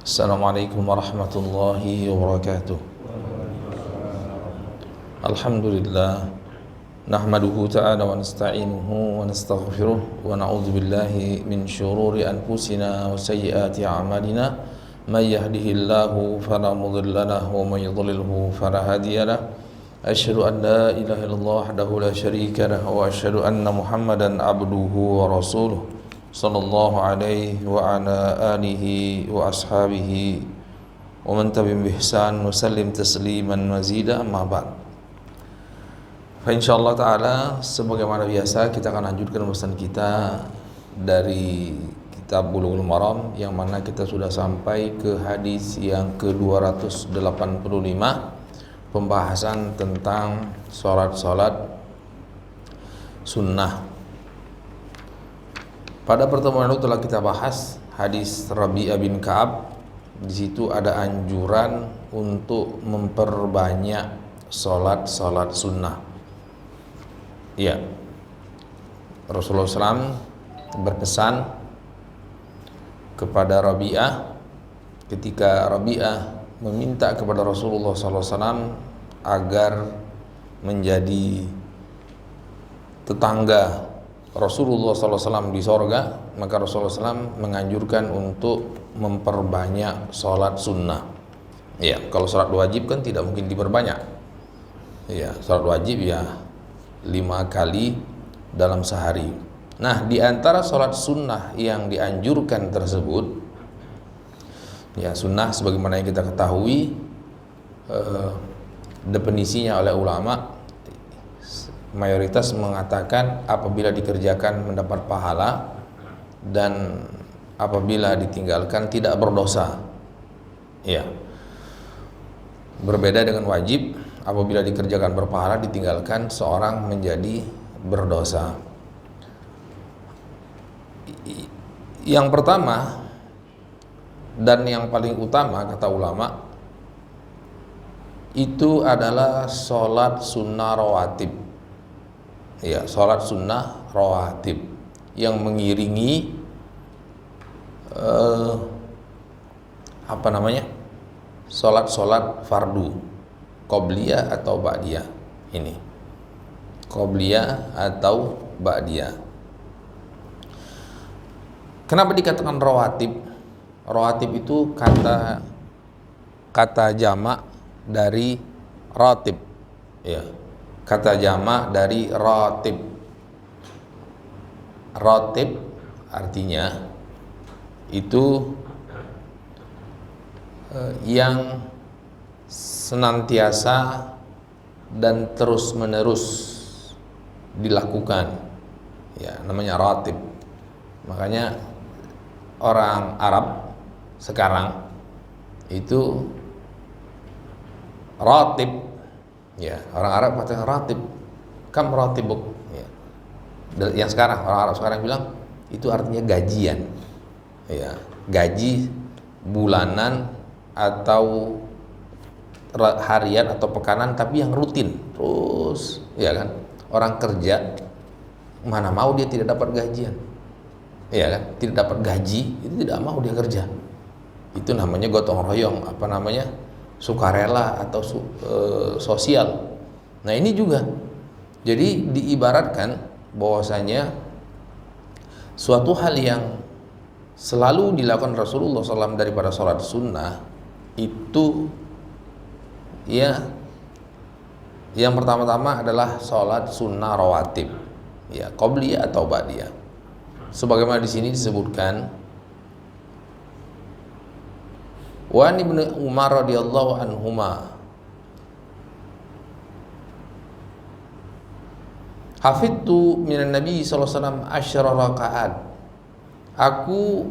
Assalamualaikum warahmatullahi wabarakatuh. Alhamdulillah nahmaduhu ta'ala wa nasta'inuhu wa nastaghfiruh wa na'udzu billahi min syururi anfusina wa sayyiati a'malina may yahdihillahu fala mudilla lahu wa may yudlilhu fala hadiya lahu. Asyhadu an la ilaha illallah wahdahu la syarika lahu wa asyhadu anna Muhammadan abduhu wa rasuluh sallallahu alaihi wa ala alihi wa ashabihi wa man tabi'ahum bi ihsan wa sallim tasliman mazida amma ba'd. Fa insyaallah taala sebagaimana biasa kita akan lanjutkan pembahasan kita dari kitab Bulughul Maram yang mana kita sudah sampai ke hadis yang ke-285, pembahasan tentang salat sunnah. Pada pertemuan lalu telah kita bahas hadis Rabi'ah bin Ka'ab. Di situ ada anjuran untuk memperbanyak salat sunnah. Ya, Rasulullah SAW berpesan kepada Rabi'ah ketika Rabi'ah meminta kepada Rasulullah SAW agar menjadi tetangga Rasulullah SAW di sorga, maka Rasulullah SAW menganjurkan untuk memperbanyak sholat sunnah. Ya, kalau sholat wajib kan tidak mungkin diperbanyak. Ya, sholat wajib ya 5 kali dalam sehari. Nah, di antara sholat sunnah yang dianjurkan tersebut, ya sunnah sebagaimana yang kita ketahui definisinya oleh ulama, mayoritas mengatakan apabila dikerjakan mendapat pahala dan apabila ditinggalkan tidak berdosa. Ya. Berbeda dengan wajib, apabila dikerjakan berpahala, ditinggalkan seorang menjadi berdosa. Yang pertama dan yang paling utama kata ulama itu adalah sholat sunnah rawatib. Ya, sholat sunnah rawatib yang mengiringi sholat fardu, qobliyah atau ba'diyah. Ini qobliyah atau ba'diyah. Kenapa dikatakan rawatib? Rawatib itu kata jamak dari ratib. Ya, kata jamak dari ratib. Ratib artinya itu yang senantiasa dan terus menerus dilakukan, ya namanya ratib. Makanya orang Arab sekarang itu ratib, ya orang Arab kata ratib, kam ratibuk, ya. Yang sekarang orang Arab sekarang bilang itu artinya gajian, ya gaji bulanan atau harian atau pekanan, tapi yang rutin terus, ya kan. Orang kerja mana mau dia tidak dapat gajian, ya kan, tidak dapat gaji itu tidak mau dia kerja. Itu namanya gotong royong, apa namanya, sukarela atau sosial. Nah ini juga jadi diibaratkan bahwasanya suatu hal yang selalu dilakukan Rasulullah SAW daripada sholat sunnah itu, ya yang pertama-tama adalah sholat sunnah rawatib, ya qobliyah atau ba'diyah. Sebagaimana di sini disebutkan, wa ibnu Umar radhiyallahu anhuma hafidtu minan nabi sallallahu alaihi wasallam asyra rakaat. Aku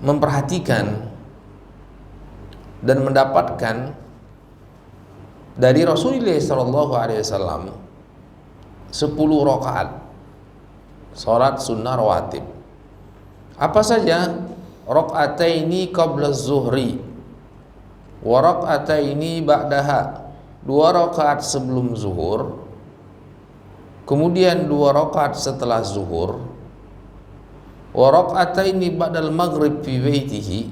memperhatikan dan mendapatkan dari Rasulullah sallallahu alaihi wasallam 10 rakaat salat sunnah rawatib. Apa saja? Rakaataini qabla zuhri wa rakaataini ba'daha. 2 rakaat sebelum zuhur, kemudian 2 rakaat setelah zuhur, wa raka'ataini ba'dal maghrib fi baitihi,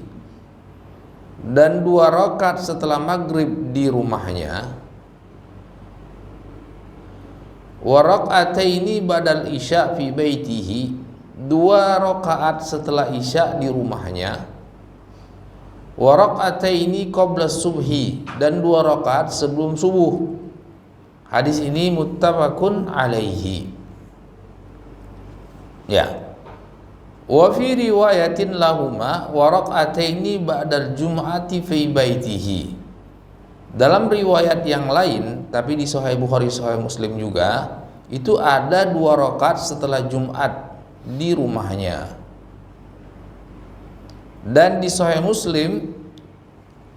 dan 2 rakaat setelah maghrib di rumahnya, wa raka'ataini ba'dal isya fi baitihi, 2 rakaat setelah isya di rumahnya, wa raka'ataini qabla subhi, dan 2 rakaat sebelum subuh. Hadis ini muttafaqun alaihi. Ya. Wa fi riwayatin lahuma wa raka'ataini ba'dal jum'ati fi baitihi. Dalam riwayat yang lain, tapi di Sahih Bukhari, Sahih Muslim juga, itu ada 2 rakaat setelah Jumat di rumahnya. Dan di Sahih Muslim,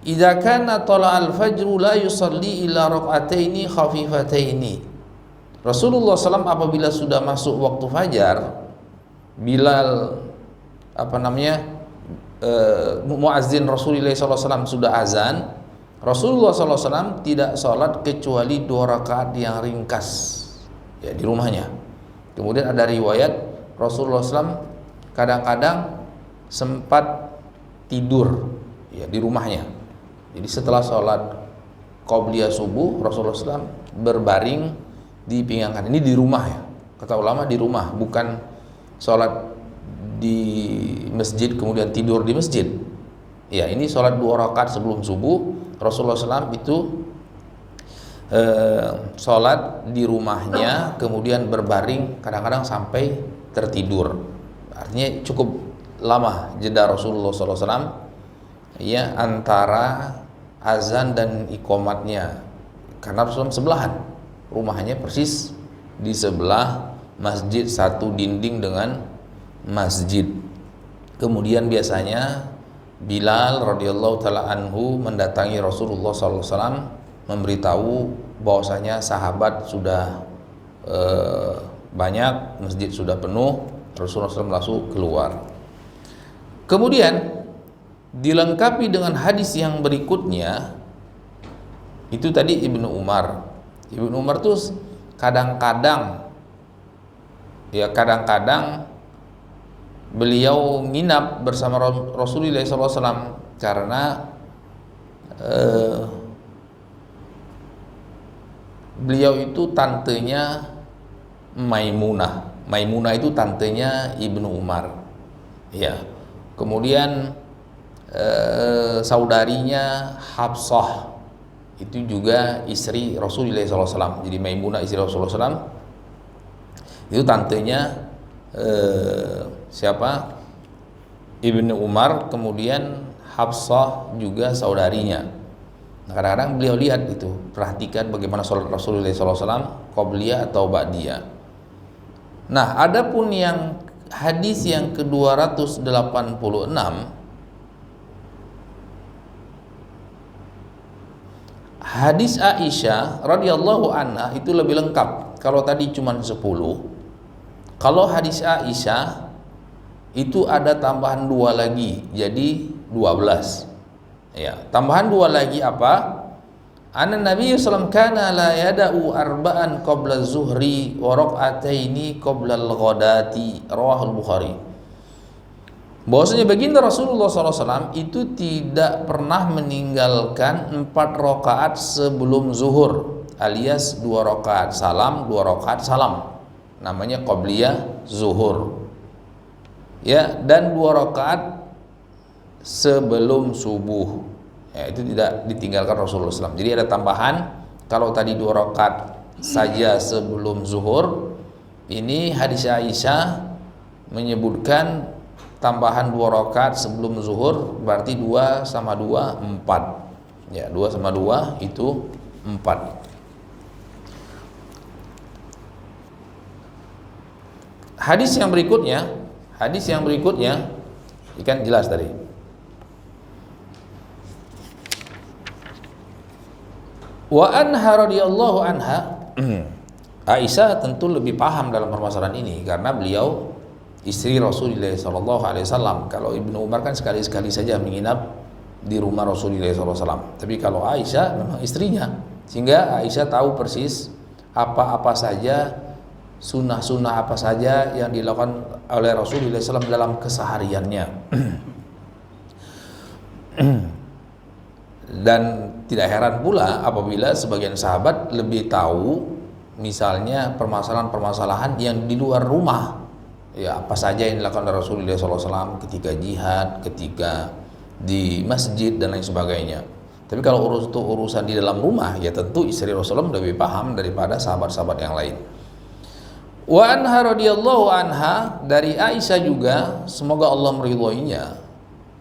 idza kana tala'al fajru la yusalli illa raka'ataini khafifataini. Rasulullah SAW apabila sudah masuk waktu fajar, Bilal muazzin Rasulullah SAW sudah azan, Rasulullah SAW tidak sholat kecuali 2 rakaat yang ringkas, ya, di rumahnya. Kemudian ada riwayat Rasulullah SAW kadang-kadang sempat tidur, ya, di rumahnya. Jadi setelah sholat qobliyah subuh, Rasulullah SAW berbaring di pinggang kanan. Ini di rumah, ya, kata ulama di rumah, bukan sholat di masjid kemudian tidur di masjid. Ya, ini sholat 2 rakaat sebelum subuh. Rasulullah SAW itu sholat di rumahnya, kemudian berbaring, kadang-kadang sampai tertidur. Artinya cukup lama jeda Rasulullah SAW, ya, antara azan dan iqamatnya, karena Rasulullah sebelahan, rumahnya persis di sebelah masjid, satu dinding dengan masjid. Kemudian biasanya Bilal radhiyallahu taala anhu mendatangi Rasulullah SAW, memberitahu bahwasanya sahabat sudah banyak, masjid sudah penuh. Rasulullah SAW langsung keluar. Kemudian dilengkapi dengan hadis yang berikutnya, itu tadi Ibnu Umar. Ibnu Umar tuh kadang-kadang beliau nginap bersama Rasulullah SAW karena beliau itu tantenya Maimunah. Maimunah itu tantenya Ibnu Umar, ya. Kemudian saudarinya Hafsah itu juga istri Rasulullah SAW. Jadi Maimunah istri Rasulullah SAW itu tantenya siapa? Ibnu Umar. Kemudian Hafsah juga saudarinya. Nah, kadang-kadang beliau lihat itu, perhatikan bagaimana sholat Rasulullah SAW, qobliyah atau ba'diyah. Nah, adapun yang hadis yang ke-286, hadis Aisyah radhiyallahu anha itu lebih lengkap. Kalau tadi cuma 10, kalau hadis Aisyah itu ada tambahan 2 lagi, jadi 12. Ya, tambahan 2 lagi apa? Anna Nabi sallallahu alaihi wasallam kana la yada'u arba'an qabla zuhri wa rak'ataini qabla al-ghadati, rawahul Bukhari. Bahwasanya baginda Rasulullah SAW itu tidak pernah meninggalkan 4 rakaat sebelum zuhur, alias 2 rakaat salam, 2 rakaat salam, namanya qobliyah zuhur, ya, dan 2 rakaat sebelum subuh, ya, itu tidak ditinggalkan Rasulullah SAW. Jadi ada tambahan. Kalau tadi 2 rakaat saja sebelum zuhur, ini hadis Aisyah menyebutkan tambahan 2 rakaat sebelum zuhur, berarti 2 sama 2 4, ya, 2 sama 2 itu 4. Hadis yang berikutnya ikan jelas tadi. Wa anha radhiyallahu anha, Aisyah tentu lebih paham dalam permasalahan ini karena beliau istri Rasulullah SAW. Kalau Ibnu Umar kan sekali-sekali saja menginap di rumah Rasulullah SAW. Tapi kalau Aisyah memang istrinya, sehingga Aisyah tahu persis apa-apa saja sunnah-sunnah apa saja yang dilakukan oleh Rasulullah SAW dalam kesehariannya. Dan tidak heran pula apabila sebagian sahabat lebih tahu misalnya permasalahan-permasalahan yang di luar rumah, ya apa saja yang dilakukan oleh Rasulullah SAW ketika jihad, ketika di masjid dan lain sebagainya. Tapi kalau urusan di dalam rumah, ya tentu istri Rasulullah lebih paham daripada sahabat-sahabat yang lain. Wa anha radhiyallahu anha, dari Aisyah juga semoga Allah meridhoinya,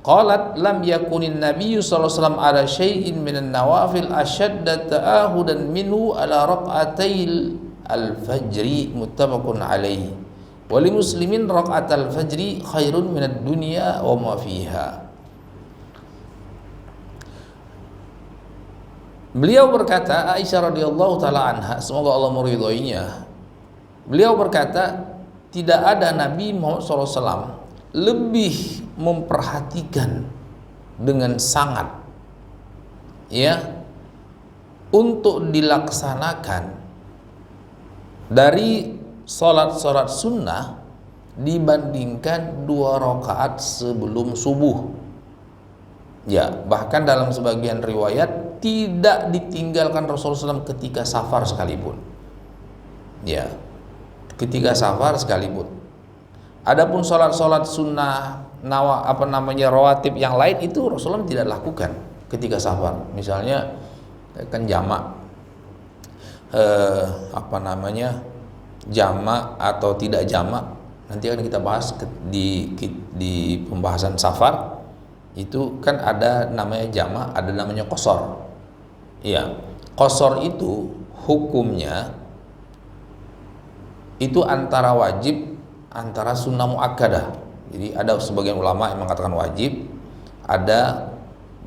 qalat lam yakunin nabiyyu sallallahu alaihi wasallam ala syai'in minan nawafil ashadda ta'ahudan minhu ala raq'atail al-fajri muttafaqun alaihi wa li muslimin raq'atal fajri khairun minad dunya wa ma fiha. Beliau berkata, Aisyah radhiyallahu taala anha semoga Allah meridhoinya, beliau berkata, tidak ada Nabi Muhammad SAW lebih memperhatikan dengan sangat, ya, untuk dilaksanakan dari sholat sunnah dibandingkan 2 rakaat sebelum subuh. Ya, bahkan dalam sebagian riwayat tidak ditinggalkan Rasulullah SAW ketika safar sekalipun. Ya, ketika safar sekalipun. Adapun sholat sunnah rawatib yang lain itu Rasulullah tidak lakukan ketika safar. Misalnya kan jamak jamak atau tidak jamak, nanti akan kita bahas di pembahasan safar. Itu kan ada namanya jamak, ada namanya qasar. Iya, qasar itu hukumnya itu antara wajib, antara sunnah muakkadah. Jadi ada sebagian ulama yang mengatakan wajib, ada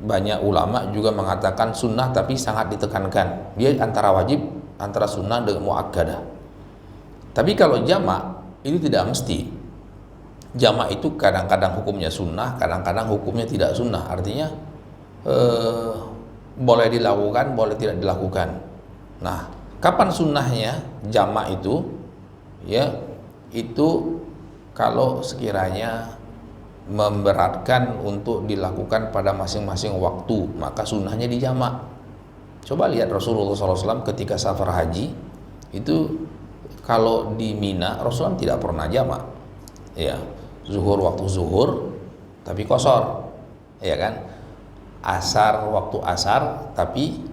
banyak ulama juga mengatakan sunnah tapi sangat ditekankan. Dia antara wajib, antara sunnah dengan muakkadah. Tapi kalau jamak itu tidak mesti. Jamak itu kadang-kadang hukumnya sunnah, kadang-kadang hukumnya tidak sunnah. Artinya boleh dilakukan, boleh tidak dilakukan. Nah, kapan sunnahnya jamak itu? Ya, itu kalau sekiranya memberatkan untuk dilakukan pada masing-masing waktu, maka sunnahnya dijamak. Coba lihat Rasulullah SAW ketika safar haji itu, kalau di Mina Rasulullah tidak pernah jamak. Ya, zuhur waktu zuhur tapi qasar, ya kan? Asar waktu asar tapi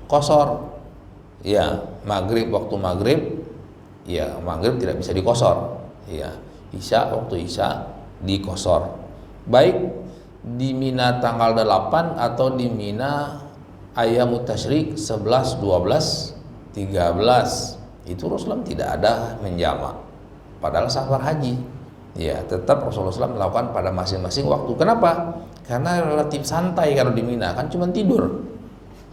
qasar. Ya, maghrib waktu maghrib, ya maghrib tidak bisa diqasar. Ya, isya waktu isya diqasar. Baik di Mina tanggal 8 atau di Mina ayyamut tasyrik 11, 12, 13, itu Rasulullah tidak ada menjamak padahal safar haji. Ya, tetap Rasulullah SAW melakukan pada masing-masing waktu. Kenapa? Karena relatif santai kalau di Mina, kan cuma tidur,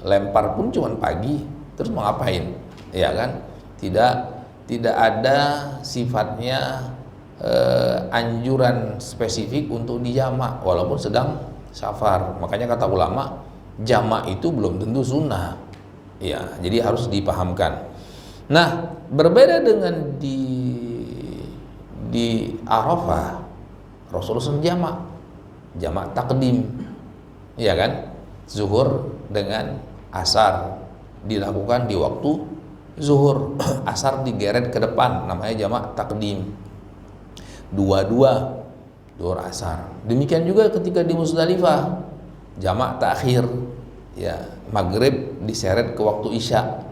lempar pun cuma pagi, terus mau ngapain? Ya kan? Tidak ada sifatnya anjuran spesifik untuk dijamak walaupun sedang safar. Makanya kata ulama, jamak itu belum tentu sunnah. Ya, jadi harus dipahamkan. Nah, berbeda dengan di Arafah, Rasulullah SAW jamak takdim, ya kan? Zuhur dengan asar dilakukan di waktu zuhur, asar digeret ke depan, namanya jamak takdim. Dua-dua zuhur asar. Demikian juga ketika di Musdalifah, jamak takhir, ya, maghrib diseret ke waktu isya.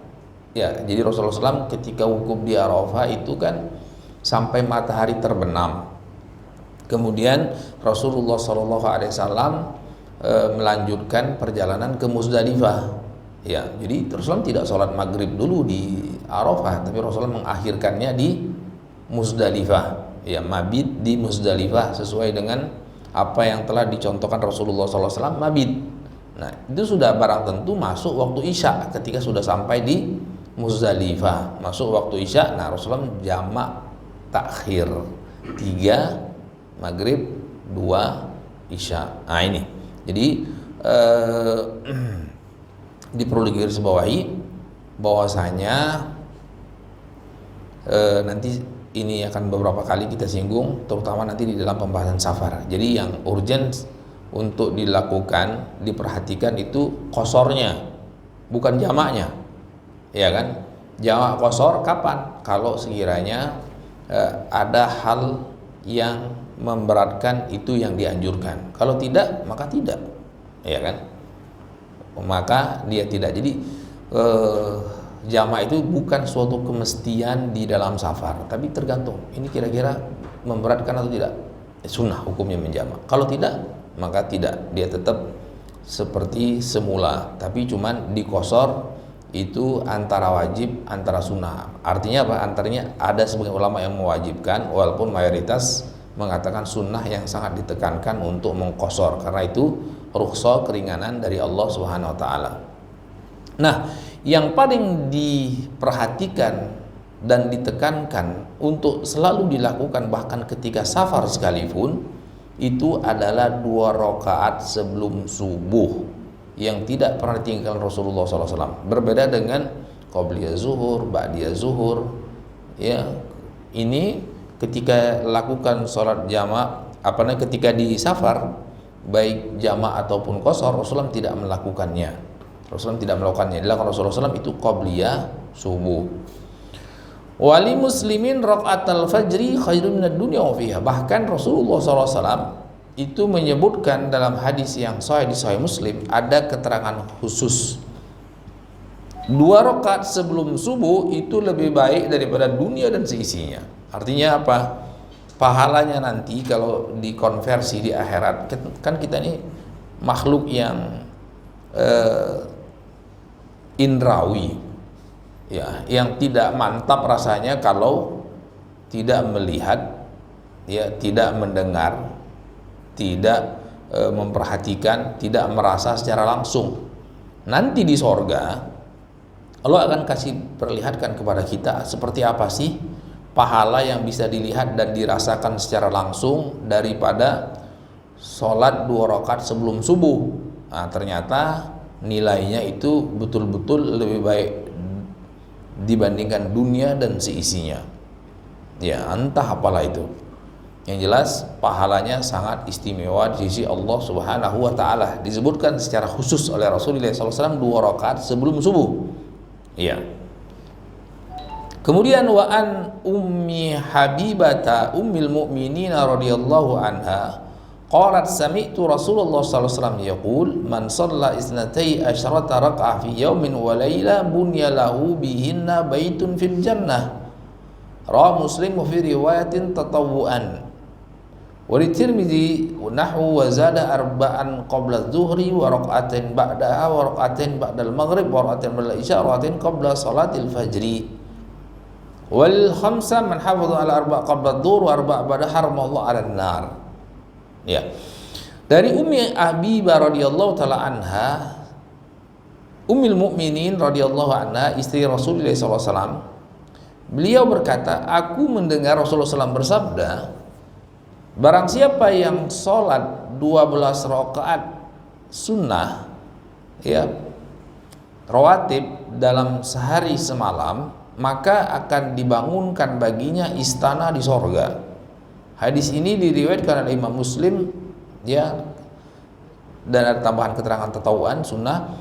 Ya, jadi Rasulullah SAW ketika wukuf di Arafah itu kan sampai matahari terbenam. Kemudian Rasulullah SAW melanjutkan perjalanan ke Musdalifah. Ya, jadi Rasulullah tidak sholat maghrib dulu di Arafah, tapi Rasulullah mengakhirkannya di Musdalifah. Ya, mabit di Musdalifah sesuai dengan apa yang telah dicontohkan Rasulullah SAW mabit. Nah, itu sudah barang tentu masuk waktu isya ketika sudah sampai di Musdalifah, masuk waktu isya. Nah, Rasulullah jamak takhir 3 maghrib 2 isya. Nah, ini jadi perlu digarisbawahi bahwasanya nanti ini akan beberapa kali kita singgung, terutama nanti di dalam pembahasan safar. Jadi yang urgent untuk dilakukan, diperhatikan itu qosornya, bukan jamaknya, ya kan? Jamak qosor kapan? Kalau sekiranya ada hal yang memberatkan, itu yang dianjurkan. Kalau tidak, maka tidak, ya kan? Maka dia tidak. Jadi jamak itu bukan suatu kemestian di dalam safar, tapi tergantung ini kira-kira memberatkan atau tidak. Sunnah hukumnya menjamak. Kalau tidak, maka tidak, dia tetap seperti semula, tapi cuman dikosor. Itu antara wajib, antara sunnah. Artinya apa? Antaranya ada sebagian ulama yang mewajibkan, walaupun mayoritas mengatakan sunnah yang sangat ditekankan untuk mengkosor, karena itu rukhsah, keringanan dari Allah Subhanahu wa taala. Nah, yang paling diperhatikan dan ditekankan untuk selalu dilakukan bahkan ketika safar sekalipun, itu adalah 2 rakaat sebelum subuh yang tidak pernah ditinggalkan Rasulullah SAW. Berbeda dengan qabliyah zuhur, ba'diyah zuhur, ya. Ini ketika lakukan sholat jamak, ketika di safar, baik jamak ataupun qasar, Rasulullah tidak melakukannya. Rasulullah tidak melakukannya. Dilakukan Rasulullah SAW itu qabliyah subuh. Wali muslimin rakaatul fajri khairun minad dunya wa fiha. Bahkan Rasulullah SAW itu menyebutkan dalam hadis yang sahih di Sahih Muslim, ada keterangan khusus 2 rakaat sebelum subuh itu lebih baik daripada dunia dan seisinya. Artinya apa? Pahalanya nanti kalau dikonversi di akhirat, kan kita ini makhluk yang indrawi, ya, yang tidak mantap rasanya kalau tidak melihat, ya, tidak mendengar, tidak memperhatikan, tidak merasa secara langsung. Nanti di sorga Allah akan kasih perlihatkan kepada kita seperti apa sih pahala yang bisa dilihat dan dirasakan secara langsung daripada sholat 2 rakaat sebelum subuh. Nah, ternyata nilainya itu betul-betul lebih baik dibandingkan dunia dan seisinya. Ya, entah apalah itu. Yang jelas pahalanya sangat istimewa di sisi Allah Subhanahu wa taala. Disebutkan secara khusus oleh Rasulullah SAW 2 rakaat sebelum subuh. Iya. Kemudian wa an ummi Habibata ummil mu'minin radhiyallahu anha qalat sami'tu Rasulullah sallallahu alaihi wasallam yaqul man shalla isnatai asyrata rak'ah fi yawmin wa laila bunya lahu bihinna baitun fil jannah. Rawahu Muslim fi riwayatin tatawwuan. Wa Tirmidzi nahwu wa zada arba'an qabla adh-dhuhri wa rak'atain ba'daha wa rak'atain ba'dal maghrib wa rak'atain ba'dal isya wa rak'atain qabla salatil fajri. Wal khamsa man hafadha ala arba' qabla adh-dhuhr wa arba' ba'da haramallahu 'alan nar. Ya. Dari Ummi Habibah radhiyallahu taala anha, Ummul Mukminin radhiyallahu anha, istri Rasulullah SAW, beliau berkata, aku mendengar Rasulullah SAW bersabda, barang siapa yang sholat 12 rakaat sunnah, ya, rawatib dalam sehari semalam, maka akan dibangunkan baginya istana di sorga. Hadis ini diriwayatkan oleh Imam Muslim, ya, dan ada tambahan keterangan tatawuan sunnah,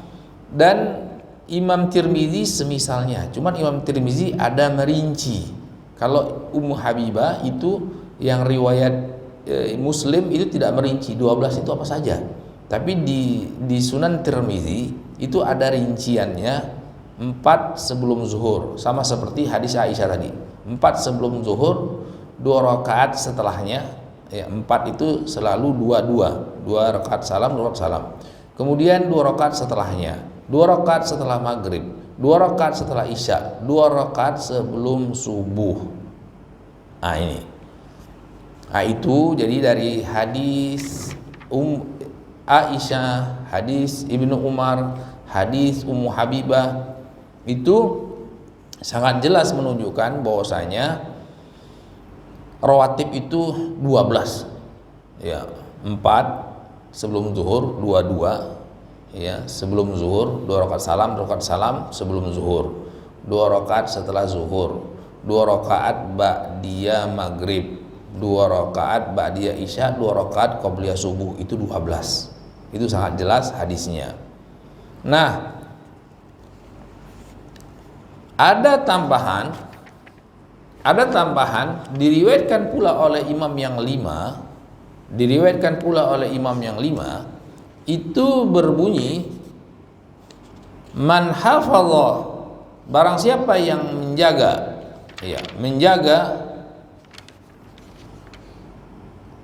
dan Imam Tirmidzi semisalnya. Cuman Imam Tirmidzi ada merinci. Kalau Ummu Habibah itu yang riwayat Muslim itu tidak merinci 12 itu apa saja. Tapi di Sunan Tirmidzi itu ada rinciannya 4 sebelum zuhur, sama seperti hadis Aisyah tadi. 4 sebelum zuhur, 2 rakaat setelahnya, ya, 4 itu selalu 2 rakaat salam, 2 rakaat salam. Kemudian 2 rakaat setelahnya, 2 rakaat setelah maghrib, 2 rakaat setelah isya, 2 rakaat sebelum subuh. Nah ini, nah itu jadi dari hadis Aisyah, hadis Ibnu Umar, hadis Ummu Habibah, itu sangat jelas menunjukkan bahwasanya rawatib itu 12, ya, 4 sebelum zuhur, 2, ya, sebelum zuhur 2 rakaat salam, 2 rakaat salam sebelum zuhur, 2 rakaat setelah zuhur, 2 rakaat ba'diyah maghrib, 2 rakaat ba'diyah isya, 2 rakaat qobliyah subuh, itu 12. Itu sangat jelas hadisnya. Nah, ada tambahan diriwayatkan pula oleh imam yang 5, itu berbunyi, man hafadha, barang siapa yang menjaga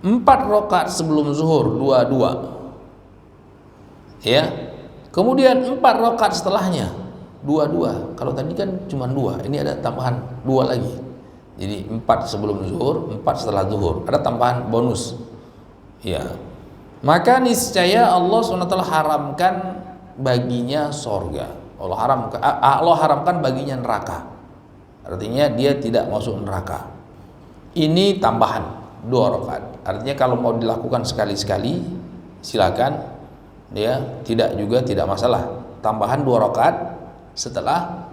4 rakaat sebelum zuhur, 2-2, ya, kemudian 4 rakaat setelahnya 2-2. Kalau tadi kan cuma 2, ini ada tambahan 2 lagi. Jadi 4 sebelum zuhur, 4 setelah zuhur, ada tambahan bonus. Ya, maka niscaya Allah SWT haramkan baginya sorga. Allah haramkan baginya neraka. Artinya dia tidak masuk neraka. Ini tambahan 2 rakaat. Artinya kalau mau dilakukan sekali-sekali silakan, ya, tidak masalah. Tambahan 2 rakaat setelah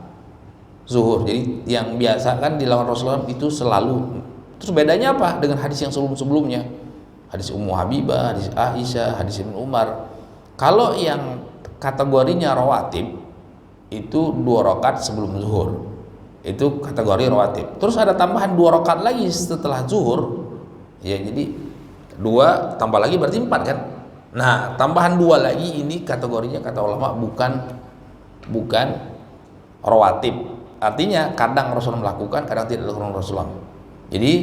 zuhur. Jadi yang biasa kan dilakukan Rasulullah itu selalu. Terus bedanya apa dengan hadis yang sebelum-sebelumnya? Hadis Ummu Habibah, hadis Aisyah, hadis Ibnu Umar. Kalau yang kategorinya rawatib itu 2 rakaat sebelum zuhur, itu kategori rawatib. Terus ada tambahan 2 rakaat lagi setelah zuhur, ya, jadi 2 tambah lagi berarti 4 kan. Nah, tambahan 2 lagi ini kategorinya kata ulama bukan rawatib. Artinya kadang Rasulullah melakukan, kadang tidak dilakukan Rasulullah. Jadi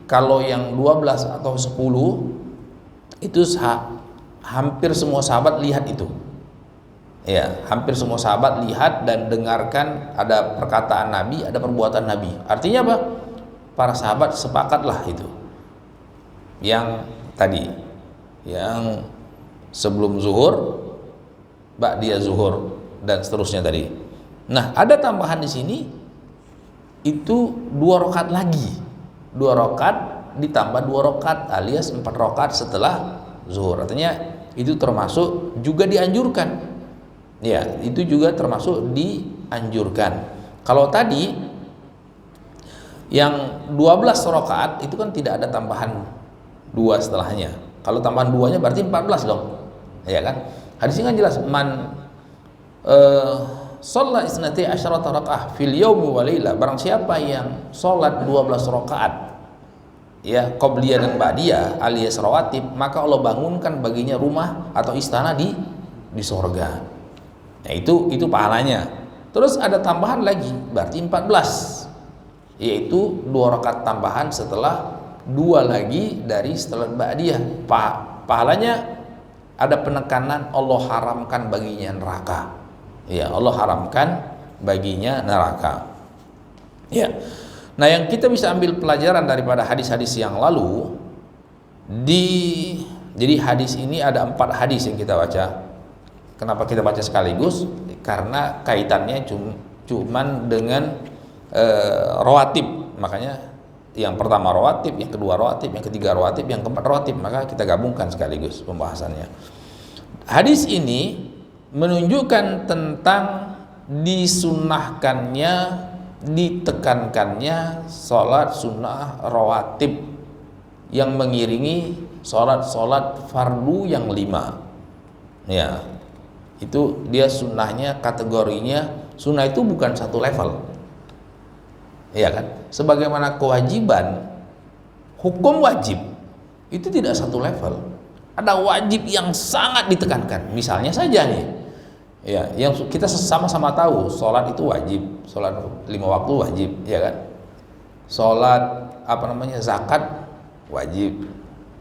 kalau yang 12 atau 10 itu hampir semua sahabat lihat itu. Ya, hampir semua sahabat lihat dan dengarkan ada perkataan Nabi, ada perbuatan Nabi. Artinya apa? Para sahabat sepakatlah itu. Yang tadi, yang sebelum zuhur, ba'diyah zuhur, dan seterusnya tadi. Nah, ada tambahan di sini itu 2 rakaat lagi. 2 rakaat ditambah 2 rakaat alias 4 rakaat setelah zuhur. Artinya itu termasuk juga dianjurkan. Ya, itu juga termasuk dianjurkan. Kalau tadi yang 12 rakaat itu kan tidak ada tambahan 2 setelahnya. Kalau tambahan 2-nya berarti 14 dong. Ya kan? Hadisnya kan jelas, man shalla isnati asyarata rakaah fil yaumi wa laila, barang siapa yang sholat 12 rakaat, ya, qobliyah dan ba'diyah alias rawatib, maka Allah bangunkan baginya rumah atau istana di sorga. Nah, itu pahalanya. Terus ada tambahan lagi, berarti 14, yaitu 2 rakaat tambahan setelah 2 lagi dari setelah ba'diyah. Pahalanya ada penekanan, Allah haramkan baginya neraka. Ya, Allah haramkan baginya neraka. Ya. Nah, yang kita bisa ambil pelajaran daripada hadis-hadis yang lalu, jadi hadis ini ada 4 hadis yang kita baca. Kenapa kita baca sekaligus? Karena kaitannya cuman dengan rawatib. Makanya yang pertama rawatib, yang kedua rawatib, yang ketiga rawatib, yang keempat rawatib, maka kita gabungkan sekaligus pembahasannya. Hadis ini menunjukkan tentang disunahkannya, ditekankannya sholat sunnah rawatib yang mengiringi sholat fardu yang 5. Ya, itu dia sunnahnya, kategorinya sunnah itu bukan satu level, ya kan? Sebagaimana kewajiban, hukum wajib itu tidak satu level. Ada wajib yang sangat ditekankan. Misalnya saja nih, ya, yang kita sama-sama tahu sholat itu wajib, sholat 5 waktu wajib, ya kan? Sholat zakat wajib,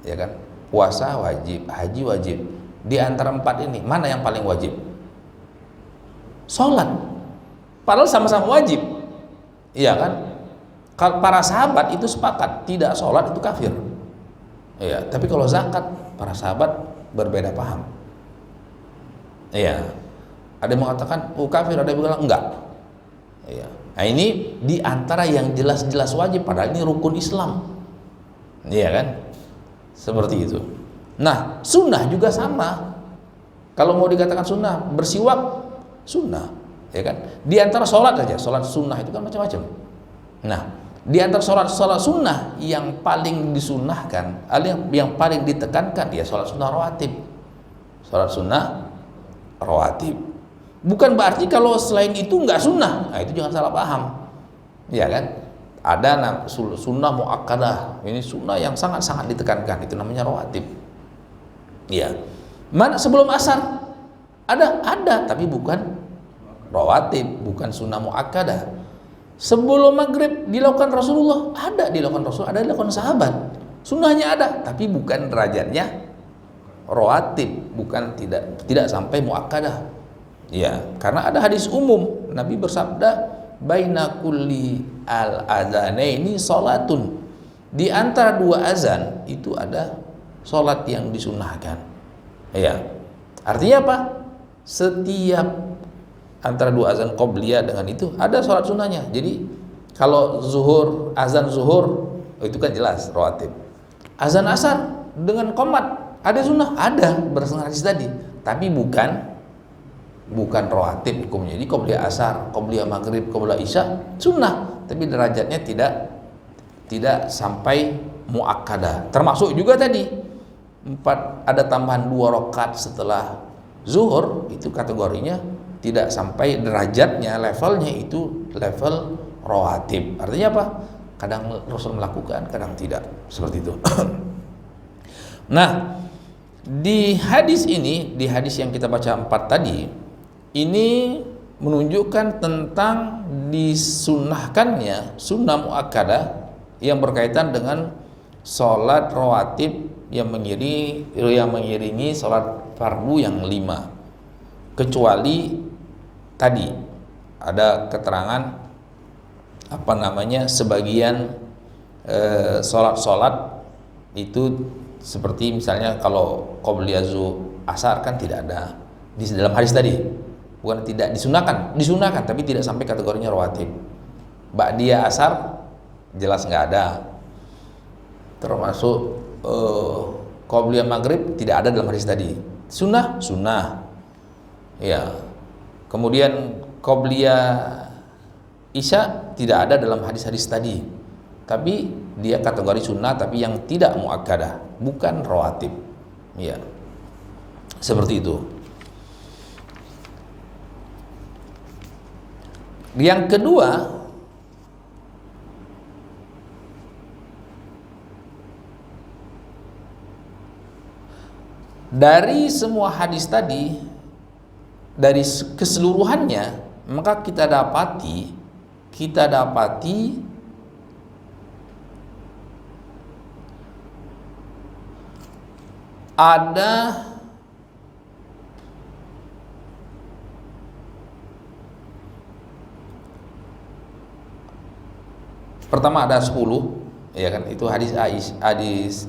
ya kan? Puasa wajib, haji wajib. Di antara 4 ini mana yang paling wajib? Sholat. Padahal sama-sama wajib, iya kan? Para sahabat itu sepakat tidak sholat itu kafir. Ya, tapi kalau zakat para sahabat berbeda paham. Iya. Ada yang mengatakan kafir, ada yang bilang enggak. Iya. Nah, ini di antara yang jelas-jelas wajib, padahal ini rukun Islam. Iya kan? Seperti itu. Nah, sunnah juga sama. Kalau mau dikatakan sunnah, bersiwak sunnah, ya kan? Di antara sholat saja, sholat sunnah itu kan macam-macam. Nah, Di antara sholat sunnah yang paling disunahkan, yang paling ditekankan, ya sholat sunnah rawatib. Sholat sunnah rawatib. Bukan berarti kalau selain itu nggak sunnah. Nah, itu jangan salah paham, ya kan? Ada sunnah muakkadah. Ini sunnah yang sangat-sangat ditekankan. Itu namanya rawatib. Ya. Mana sebelum asar? Ada, tapi bukan rawatib, bukan sunnah muakkadah. Sebelum maghrib dilakukan Rasulullah, ada dilakukan sahabat. Sunnahnya ada, tapi bukan derajatnya rawatib, bukan tidak sampai muakkadah. Ya, karena ada hadis umum, Nabi bersabda, baina kulli al-adzanaini salatun. Di antara dua azan itu ada salat yang disunnahkan. Ya. Artinya apa? Setiap antara dua azan qobliyah dengan itu ada sholat sunnahnya. Jadi kalau azan zuhur itu kan jelas rawatib. Azan asar dengan qomat ada sunnah, ada berdasarkan hadis tadi, tapi bukan rawatib hukumnya. Jadi qobliyah asar, qobliyah maghrib, qobliyah isya sunnah, tapi derajatnya tidak sampai muakkadah. Termasuk juga tadi ada tambahan 2 rakaat setelah zuhur, itu kategorinya tidak sampai derajatnya, levelnya itu level rawatib. Artinya apa? Kadang Rasul melakukan, kadang tidak, seperti itu. Nah, di hadis ini, di hadis yang kita baca 4 tadi, ini menunjukkan tentang disunnahkannya sunnah muakkadah yang berkaitan dengan sholat rawatib yang mengiringi sholat fardu yang 5, kecuali tadi ada keterangan sebagian sholat itu seperti misalnya kalau qobliyah asar kan tidak ada di dalam hadis tadi, bukan tidak disunahkan tapi tidak sampai kategorinya rawatib. Ba'diyah asar jelas nggak ada, termasuk qobliyah maghrib tidak ada dalam hadis tadi. Sunnah ya. Kemudian qobliyah isya tidak ada dalam hadis-hadis tadi, tapi dia kategori sunnah tapi yang tidak muakkadah, bukan rawatib. Ya, seperti itu. Yang kedua, dari semua hadis tadi, dari keseluruhannya, maka kita dapati ada pertama ada 10, ya kan, itu hadis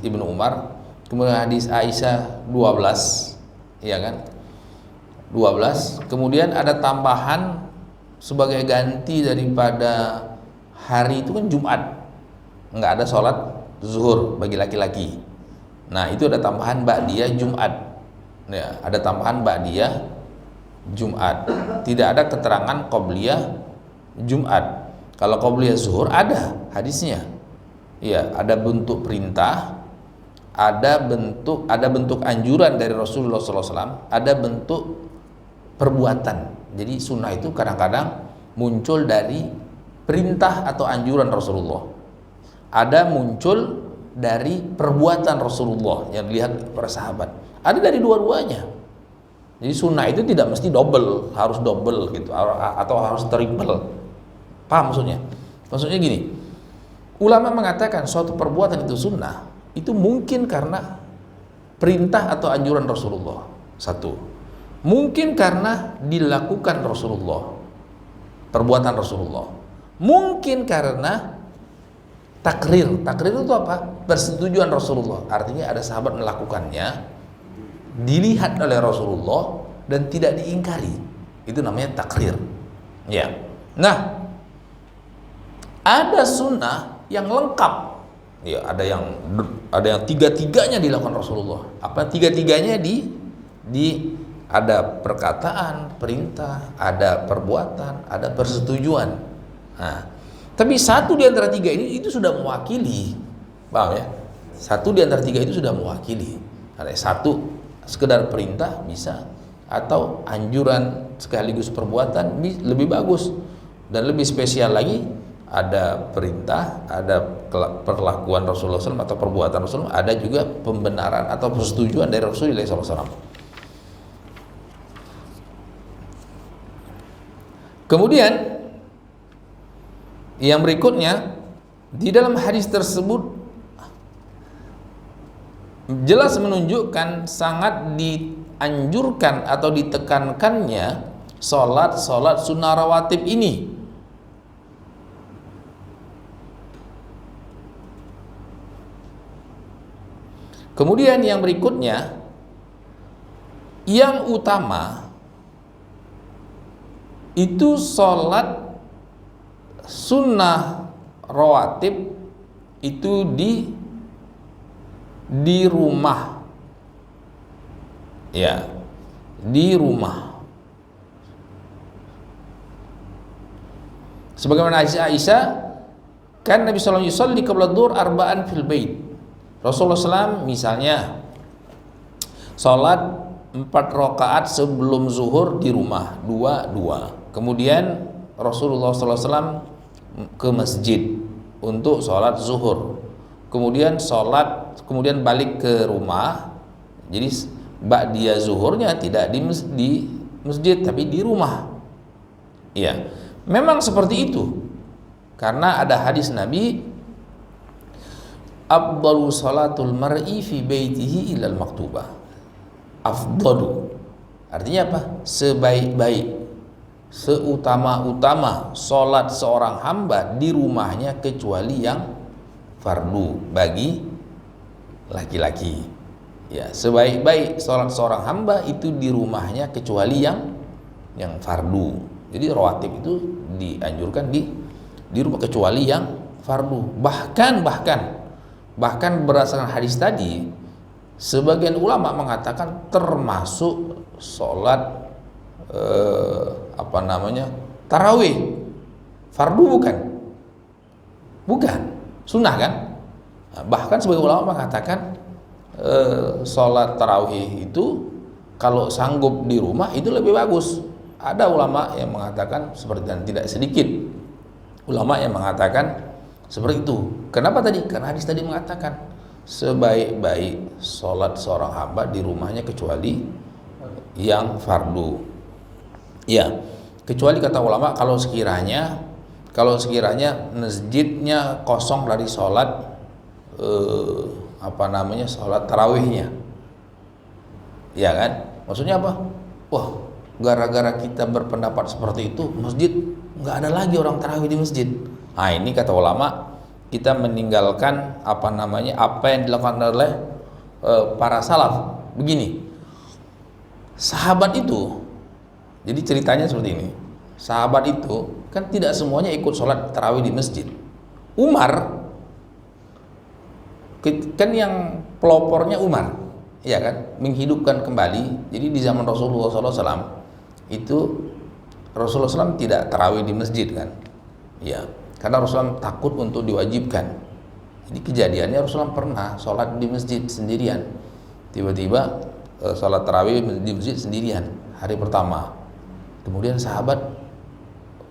Ibnu Umar, kemudian hadis Aisyah 12, ya kan, 12. Kemudian ada tambahan sebagai ganti daripada hari itu kan Jumat, nggak ada sholat zuhur bagi laki-laki. Nah, itu ada tambahan ba'diyah Jumat. Ya, ada tambahan ba'diyah Jumat. Tidak ada keterangan qobliyah Jumat. Kalau qobliyah zuhur ada hadisnya. Ya, ada bentuk perintah, ada bentuk anjuran dari Rasulullah SAW, ada bentuk perbuatan. Jadi sunnah itu kadang-kadang muncul dari perintah atau anjuran Rasulullah, ada muncul dari perbuatan Rasulullah yang dilihat para sahabat, ada dari dua-duanya. Jadi sunnah itu tidak mesti harus double gitu, atau harus triple. Paham maksudnya? Maksudnya gini, ulama mengatakan suatu perbuatan itu sunnah itu mungkin karena perintah atau anjuran Rasulullah, satu. Mungkin karena dilakukan Rasulullah, perbuatan Rasulullah. Mungkin karena takrir itu apa? Persetujuan Rasulullah. Artinya ada sahabat melakukannya, dilihat oleh Rasulullah dan tidak diingkari. Itu namanya takrir. Ya. Nah, ada sunnah yang lengkap. Ya, ada yang tiga-tiganya dilakukan Rasulullah. Apa tiga-tiganya ada perkataan, perintah, ada perbuatan, ada persetujuan. Nah, Tapi satu di antara tiga ini itu sudah mewakili, paham ya? Satu di antara tiga itu sudah mewakili. Ada satu sekedar perintah bisa, atau anjuran sekaligus perbuatan lebih bagus, dan lebih spesial lagi ada perintah, ada perlakuan Rasulullah SAW atau perbuatan Rasulullah, ada juga pembenaran atau persetujuan dari Rasulullah SAW. Kemudian yang berikutnya, di dalam hadis tersebut jelas menunjukkan sangat dianjurkan atau ditekankannya sholat sunnah rawatib ini. Kemudian yang berikutnya, yang utama itu sholat sunnah rawatib itu di rumah, ya, di rumah. Sebagaimana Aisyah, kan Nabi sallallahu alaihi wasallam qabla dhuhr arba'an fil bait. Rasulullah SAW misalnya sholat 4 rakaat sebelum zuhur di rumah, 2. Kemudian Rasulullah SAW ke masjid untuk sholat zuhur. Kemudian balik ke rumah. Jadi ba'diyah zuhurnya tidak di masjid tapi di rumah. Ya, memang seperti itu. Karena ada hadis Nabi, afdalu salatul mar'i fi baitihi ilal maktubah. Afdalu artinya apa? Sebaik-baik, seutama-utama salat seorang hamba di rumahnya kecuali yang fardu bagi laki-laki. Ya, sebaik-baik salat seorang hamba itu di rumahnya kecuali yang fardu. Jadi rawatib itu dianjurkan di rumah kecuali yang fardu. Bahkan berdasarkan hadis tadi, sebagian ulama mengatakan termasuk sholat tarawih. Fardu bukan sunnah kan? Nah, bahkan sebagian ulama mengatakan sholat tarawih itu kalau sanggup di rumah itu lebih bagus. Ada ulama yang mengatakan seperti, dan tidak sedikit ulama yang mengatakan seperti itu. Kenapa tadi? Karena hadis tadi mengatakan sebaik-baik sholat seorang hamba di rumahnya kecuali yang fardu. Ya, kecuali kata ulama kalau sekiranya masjidnya kosong dari sholat sholat tarawihnya, ya kan? Maksudnya apa? Wah, gara-gara kita berpendapat seperti itu, masjid nggak ada lagi orang tarawih di masjid. Nah, ini kata ulama, kita meninggalkan apa yang dilakukan oleh para salaf. Begini, sahabat itu, jadi ceritanya seperti ini. Sahabat itu kan tidak semuanya ikut sholat tarawih di masjid. Umar kan yang pelopornya Umar, ya kan, menghidupkan kembali. Jadi di zaman Rasulullah SAW itu Rasulullah SAW tidak tarawih di masjid kan, ya. Karena Rasulullah takut untuk diwajibkan. Jadi kejadiannya Rasulullah pernah sholat di masjid sendirian. Tiba-tiba sholat tarawih di masjid sendirian hari pertama. Kemudian sahabat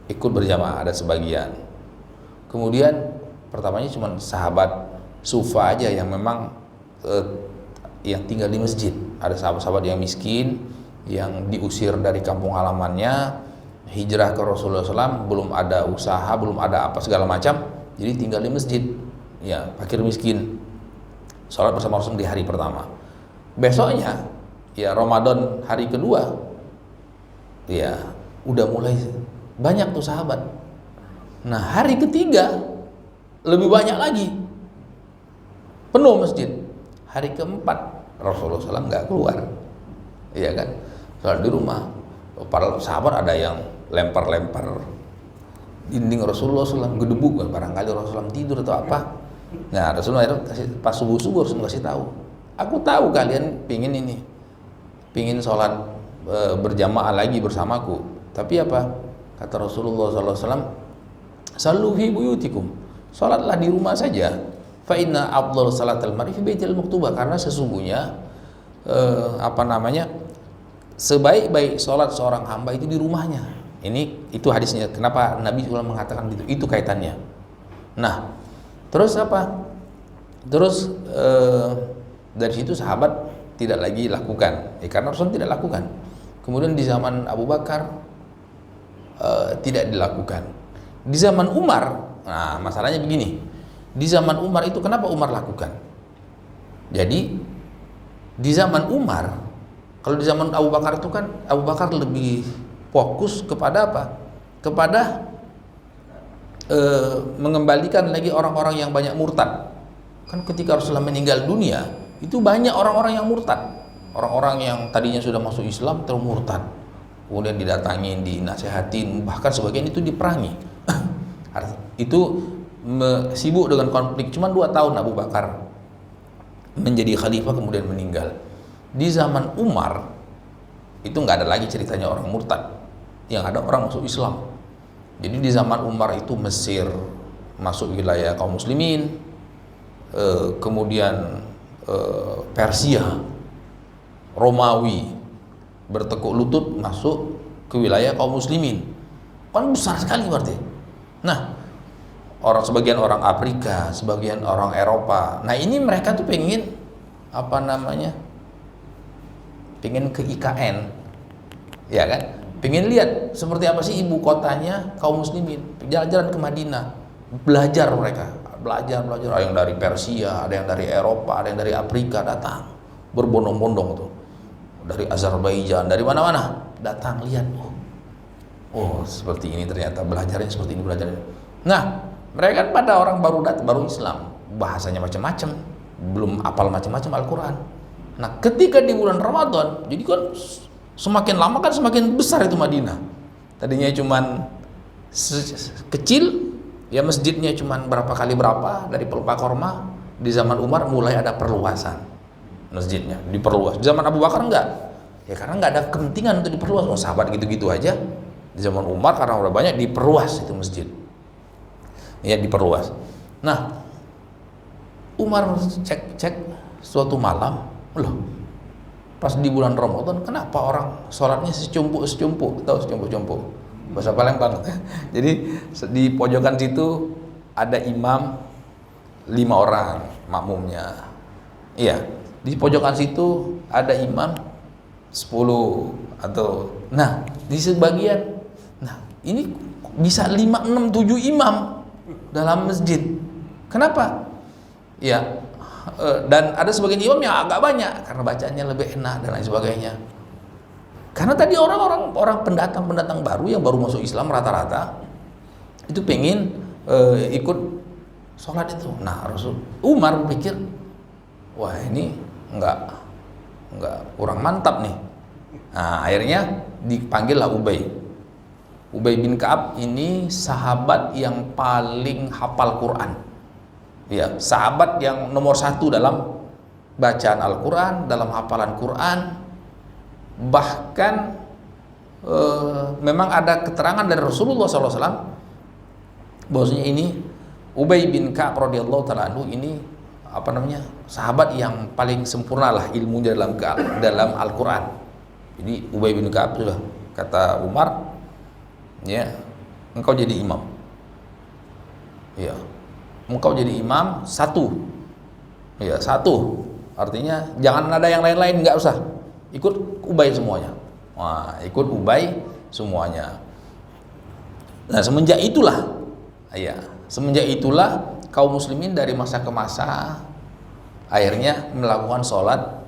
ikut berjamaah, ada sebagian. Kemudian pertamanya cuma sahabat sufa aja yang memang yang tinggal di masjid. Ada sahabat-sahabat yang miskin, yang diusir dari kampung halamannya, hijrah ke Rasulullah SAW, belum ada usaha, belum ada apa segala macam, jadi tinggal di masjid, ya, fakir miskin. Sholat bersama Rasul di hari pertama. Besoknya, ya, Ramadan hari kedua, ya, udah mulai banyak tuh sahabat. Nah, hari ketiga lebih banyak lagi, penuh masjid. Hari keempat Rasulullah SAW nggak keluar, iya kan, sholat di rumah. Para sahabat ada yang lempar-lempar dinding Rasulullah SAW, gedebuk, barangkali Rasulullah tidur atau apa. Nah, Rasulullah pas subuh-subuh Rasulullah kasih tahu, aku tahu kalian pingin sholat berjamaah lagi bersamaku, tapi apa kata Rasulullah SAW, sallu fi buyutikum, salatlah di rumah saja. Fa inna afdhalu salatil mar'i fi baitil maktubah, karena sesungguhnya sebaik-baik salat seorang hamba itu di rumahnya. Itu hadisnya. Kenapa Nabi SAW mengatakan itu? Itu kaitannya. Nah, terus apa? Terus dari situ sahabat tidak lagi lakukan, karena Rasul tidak lakukan. Kemudian di zaman Abu Bakar tidak dilakukan. Di zaman Umar, nah masalahnya begini. Di zaman Umar itu kenapa Umar lakukan? Jadi di zaman Umar, kalau di zaman Abu Bakar itu kan Abu Bakar lebih fokus kepada apa? Kepada mengembalikan lagi orang-orang yang banyak murtad. Kan ketika Rasulullah meninggal dunia, itu banyak orang-orang yang murtad. Orang-orang yang tadinya sudah masuk Islam terus murtad. Kemudian didatangin, dinasihatin, bahkan sebagian itu diperangi. Itu sibuk dengan konflik. Cuma 2 tahun Abu Bakar menjadi khalifah kemudian meninggal. Di zaman Umar itu nggak ada lagi ceritanya orang murtad, yang ada orang masuk Islam. Jadi di zaman Umar itu Mesir masuk wilayah kaum muslimin, kemudian Persia, Romawi bertekuk lutut masuk ke wilayah kaum muslimin. Kan besar sekali berarti. Nah, sebagian orang Afrika, sebagian orang Eropa. Nah, ini mereka tuh pengen pengen ke IKN, ya kan? Pengen lihat seperti apa sih ibu kotanya kaum muslimin. Jalan-jalan ke Madinah, belajar mereka, belajar. Ada yang dari Persia, ada yang dari Eropa, ada yang dari Afrika datang, berbondong-bondong tuh, dari Azerbaijan, dari mana-mana datang lihat. Oh, seperti ini ternyata belajarnya seperti ini belajarnya. Nah, mereka kan pada orang baru Islam, bahasanya macam-macam, belum hafal macam-macam Al-Quran. Nah, ketika di bulan Ramadan, jadi kan semakin lama kan semakin besar itu Madinah. Tadinya cuman kecil, ya masjidnya cuman berapa kali berapa dari pelupa korma. Di zaman Umar mulai ada perluasan masjidnya, diperluas. Di zaman Abu Bakar enggak, ya karena enggak ada kepentingan untuk diperluas. Sahabat gitu-gitu aja. Di zaman Umar karena udah banyak diperluas itu masjid. Ya diperluas. Nah, Umar cek suatu malam, loh, pas di bulan Ramadan kenapa orang sholatnya secumpuk, tahu secumpuk bahasa Palembang. Jadi di pojokan situ ada imam 5 orang makmumnya. Iya, di pojokan situ ada imam 10 atau di sebagian. Nah, ini bisa 5, 6, 7 imam dalam masjid. Kenapa? Ya, dan ada sebagian imam yang agak banyak karena bacaannya lebih enak dan lain sebagainya. Karena tadi orang pendatang baru yang baru masuk Islam rata-rata itu pengen ikut sholat itu. Nah, Umar berpikir, wah ini enggak kurang mantap nih. Nah, akhirnya dipanggillah Ubay bin Ka'ab. Ini sahabat yang paling hafal Quran. Ya, sahabat yang nomor 1 dalam bacaan Al-Quran, dalam hafalan Quran. Bahkan memang ada keterangan dari Rasulullah SAW bahwasanya ini Ubay bin Ka'ab radhiyallahu ta'ala anhu ini sahabat yang paling sempurna lah ilmunya dalam Al-Quran. Jadi Ubay bin Ka'ab sudah kata Umar, ya, engkau jadi imam. Ya, engkau jadi imam 1. Ya, 1. Artinya jangan ada yang lain-lain, enggak usah. Ikut Ubay semuanya. Wah, ikut Ubay semuanya. Nah, semenjak itulah kaum muslimin dari masa ke masa akhirnya melakukan sholat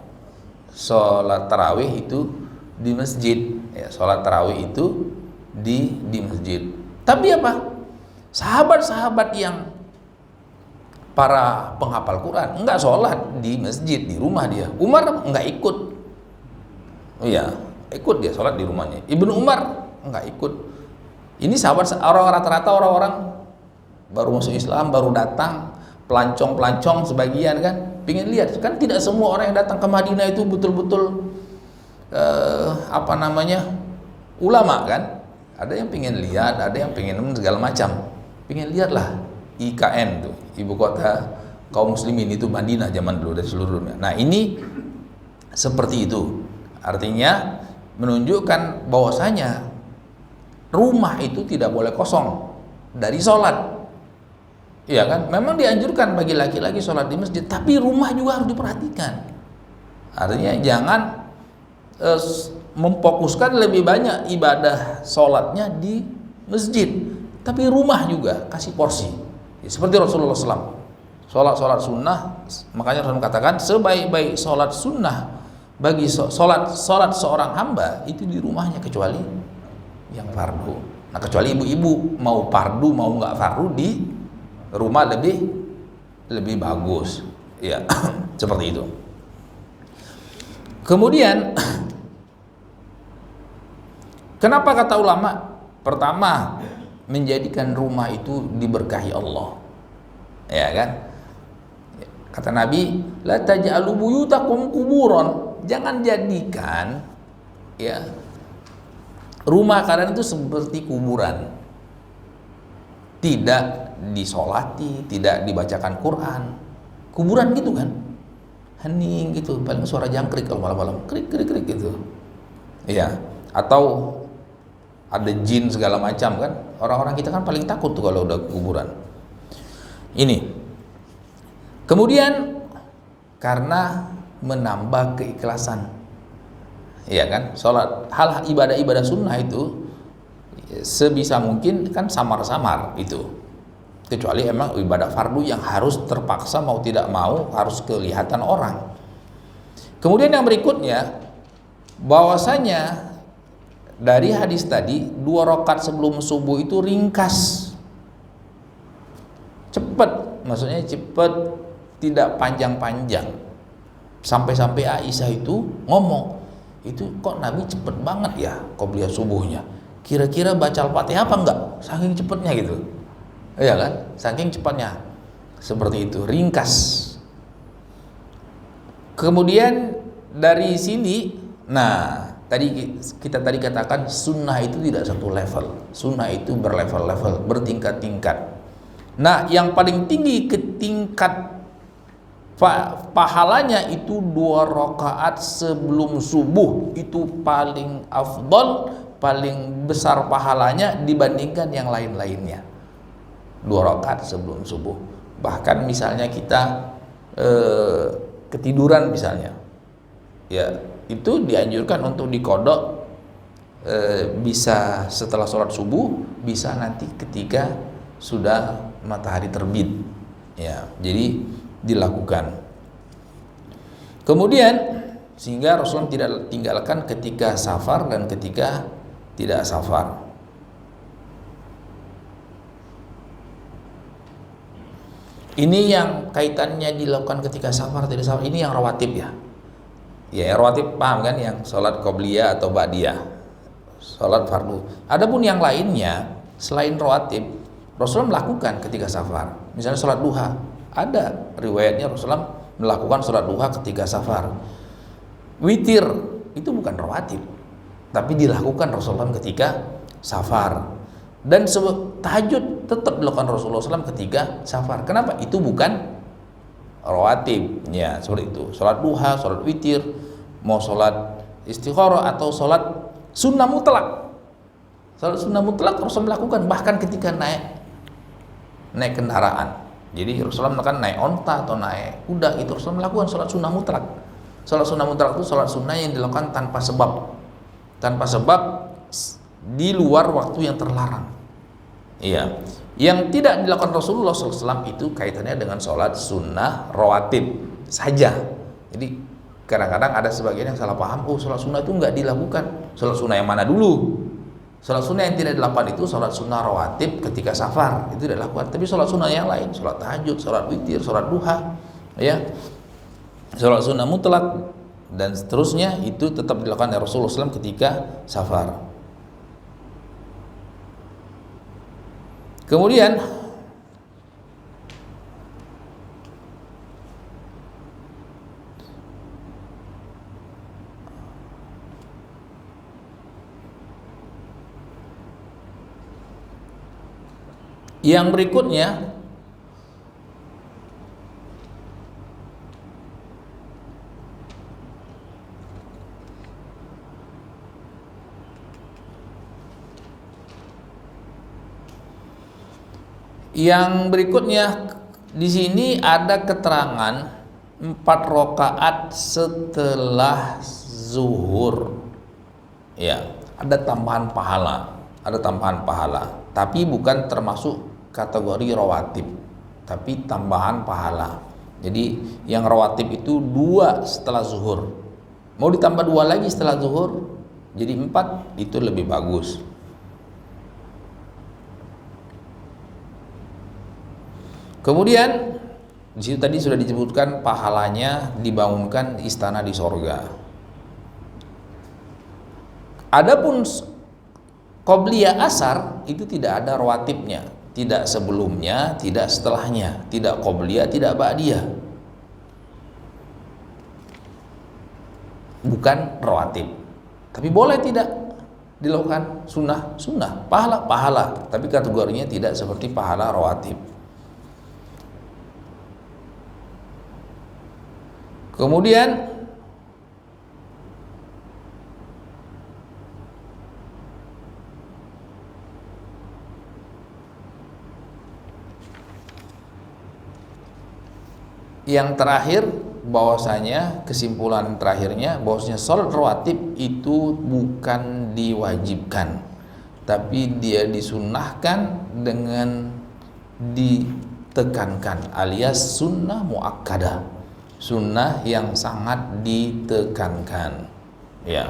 tarawih itu di masjid. Ya, sholat tarawih itu di masjid. Tapi apa? Sahabat-sahabat yang para penghafal Quran enggak sholat di masjid, di rumah dia. Umar enggak ikut. Oh iya, ikut dia sholat di rumahnya. Ibnu Umar enggak ikut. Ini sahabat rata-rata orang-orang baru masuk Islam, baru datang, pelancong sebagian kan, pingin lihat. Kan tidak semua orang yang datang ke Madinah itu betul-betul ulama kan. Ada yang pingin lihat, ada yang pingin segala macam. pengen lihatlah IKN tuh, ibu kota kaum muslimin itu Madinah zaman dulu dari seluruh dunia. Nah ini seperti itu, artinya menunjukkan bahwasanya rumah itu tidak boleh kosong dari sholat. Iya kan? Memang dianjurkan bagi laki-laki sholat di masjid, tapi rumah juga harus diperhatikan. Artinya jangan memfokuskan lebih banyak ibadah sholatnya di masjid, tapi rumah juga kasih porsi. Ya, seperti Rasulullah SAW, sholat sunnah, makanya Rasulullah katakan sebaik-baik sholat sunnah bagi sholat seorang hamba itu di rumahnya kecuali yang fardu. Nah kecuali ibu-ibu mau fardu mau nggak fardu di rumah lebih bagus, ya seperti itu. Kemudian kenapa kata ulama? Pertama, menjadikan rumah itu diberkahi Allah, ya kan? Kata Nabi, la taj'alu buyutakum kuburan. Jangan jadikan ya rumah kalian itu seperti kuburan. Tidak disolati, tidak dibacakan Quran. Kuburan gitu kan. Hening gitu, paling suara jangkrik kalau malam-malam, krik gitu. Iya, atau ada jin segala macam kan. Orang-orang kita kan paling takut tuh kalau udah kuburan. Ini. Kemudian karena menambah keikhlasan. Iya kan? Salat, hal ibadah-ibadah sunnah itu sebisa mungkin kan samar-samar itu. Kecuali emang ibadah fardu yang harus terpaksa mau tidak mau harus kelihatan orang. Kemudian yang berikutnya, bahwasanya dari hadis tadi 2 rakaat sebelum subuh itu ringkas, cepat, maksudnya cepat, tidak panjang-panjang. Sampai-sampai Aisyah itu ngomong, itu kok Nabi cepet banget ya qobliyah subuhnya, kira-kira baca Al-Fatihah apa enggak, saking cepetnya gitu. Iya kan, saking cepatnya seperti itu, ringkas. Kemudian dari sini, nah kita tadi katakan sunnah itu tidak satu level, sunnah itu berlevel-level, bertingkat-tingkat. Nah yang paling tinggi ke tingkat pahalanya itu 2 rakaat sebelum subuh, itu paling afdol, paling besar pahalanya dibandingkan yang lain-lainnya. 2 rakaat sebelum subuh. Bahkan misalnya kita ketiduran misalnya, ya itu dianjurkan untuk dikodok, bisa setelah sholat subuh, bisa nanti ketika sudah matahari terbit, ya jadi dilakukan. Kemudian sehingga Rasulullah tidak tinggalkan ketika safar dan ketika tidak safar. Ini yang kaitannya dilakukan ketika safar tidak safar, ini yang rawatib ya. Ya rawatib paham kan, yang sholat qobliyah atau ba'diyah, sholat fardu. Adapun yang lainnya selain rawatib, Rasulullah melakukan ketika safar. Misalnya sholat duha, ada riwayatnya Rasulullah melakukan sholat duha ketika safar. Witir itu bukan rawatib, tapi dilakukan Rasulullah ketika safar. Dan tahajud tetap dilakukan Rasulullah SAW ketika safar. Kenapa? Itu bukan rawatib, ya seperti itu. Sholat duha, sholat witir, mau sholat istikharah atau sholat sunnah mutlak. Sholat sunnah mutlak Rasulullah melakukan bahkan ketika naik kendaraan. Jadi Rasulullah melakukan naik onta atau naik kuda, itu Rasulullah melakukan sholat sunnah mutlak. Sholat sunnah mutlak itu sholat sunnah yang dilakukan tanpa sebab, di luar waktu yang terlarang. Iya, yang tidak dilakukan Rasulullah SAW itu kaitannya dengan sholat sunnah rawatib saja. Jadi kadang-kadang ada sebagian yang salah paham, oh sholat sunnah itu nggak dilakukan. Sholat sunnah yang mana dulu? Sholat sunnah yang tidak dilakukan itu sholat sunnah rawatib ketika safar, itu tidak dilakukan. Tapi sholat sunnah yang lain, sholat tahajud, sholat witir, sholat duha, ya, sholat sunnah mutlak dan seterusnya itu tetap dilakukan oleh Rasulullah SAW ketika safar. Kemudian Yang berikutnya di sini ada keterangan 4 rakaat setelah zuhur. Ya, ada tambahan pahala, tapi bukan termasuk kategori rawatib, tapi tambahan pahala. Jadi yang rawatib itu 2 setelah zuhur. Mau ditambah 2 lagi setelah zuhur, jadi 4, itu lebih bagus. Kemudian di situ tadi sudah disebutkan pahalanya dibangunkan istana di sorga. Adapun qobliyah asar itu tidak ada rawatibnya, tidak sebelumnya, tidak setelahnya, tidak qobliyah, tidak ba'diyah, bukan rawatib. Tapi boleh tidak dilakukan sunnah, pahala, tapi kategorinya tidak seperti pahala rawatib. Kemudian yang terakhir, bahwasanya kesimpulan terakhirnya bahwasanya sholat rawatib itu bukan diwajibkan, tapi dia disunnahkan dengan ditekankan, alias sunnah muakkadah, sunnah yang sangat ditekankan. Ya,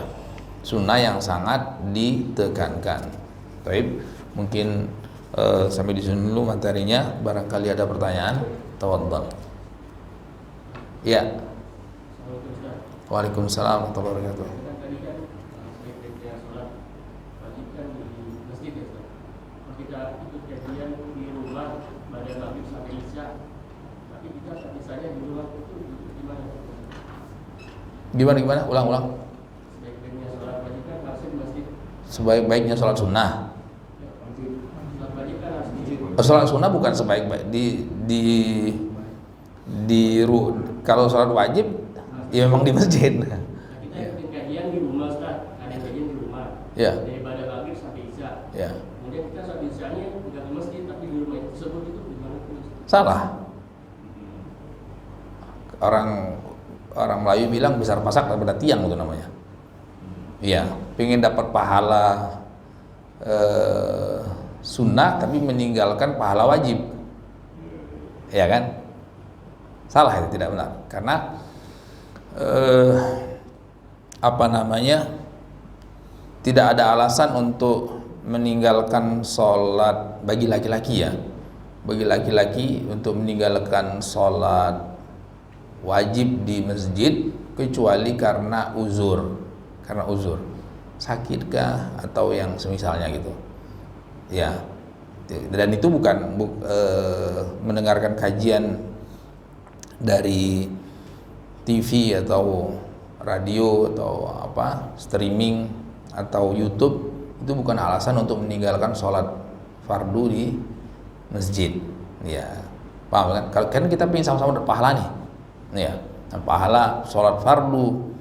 sunnah yang sangat ditekankan. Baik, mungkin sampai di sini dulu materinya. Barangkali ada pertanyaan, tafadhal. Ya. Waalaikumsalam warahmatullahi wabarakatuh. Tadi kan sebaiknya sholat wajib kan di masjid ya, Ustaz. Kalau kita ikut kajian di rumah pada maghrib sampai isya, tapi kita saat misalnya di rumah itu gimana? Gimana? Ulang. Sebaiknya sholat wajib kan harusnya di masjid. Sebaik-baiknya sholat sunnah. Sholat wajib kan harus di masjid. Sholat sunnah bukan sebaik-baik kalau sholat wajib ya memang di masjid. Nah, kita ikut kajian di rumah, Ustaz. Ada kajian di rumah. Ya. Daripada maghrib sampai isya. Ya. Kemudian kita saat isyanya nggak ke masjid tapi di rumah tersebut, itu gimana? Salah. Orang Melayu bilang besar pasak daripada tiang, itu namanya. Iya, pengen dapat pahala sunnah tapi meninggalkan pahala wajib. Ya kan? Salah, itu tidak benar. Karena tidak ada alasan untuk meninggalkan sholat bagi laki-laki, ya. Bagi laki-laki untuk meninggalkan sholat wajib di masjid kecuali karena uzur, sakitkah atau yang semisalnya gitu, ya. Dan itu bukan mendengarkan kajian dari TV atau radio atau streaming atau YouTube, itu bukan alasan untuk meninggalkan sholat fardu di masjid, ya. Paham kan? Kan kita pengen sama-sama berpahala nih, ya. Pahala sholat fardu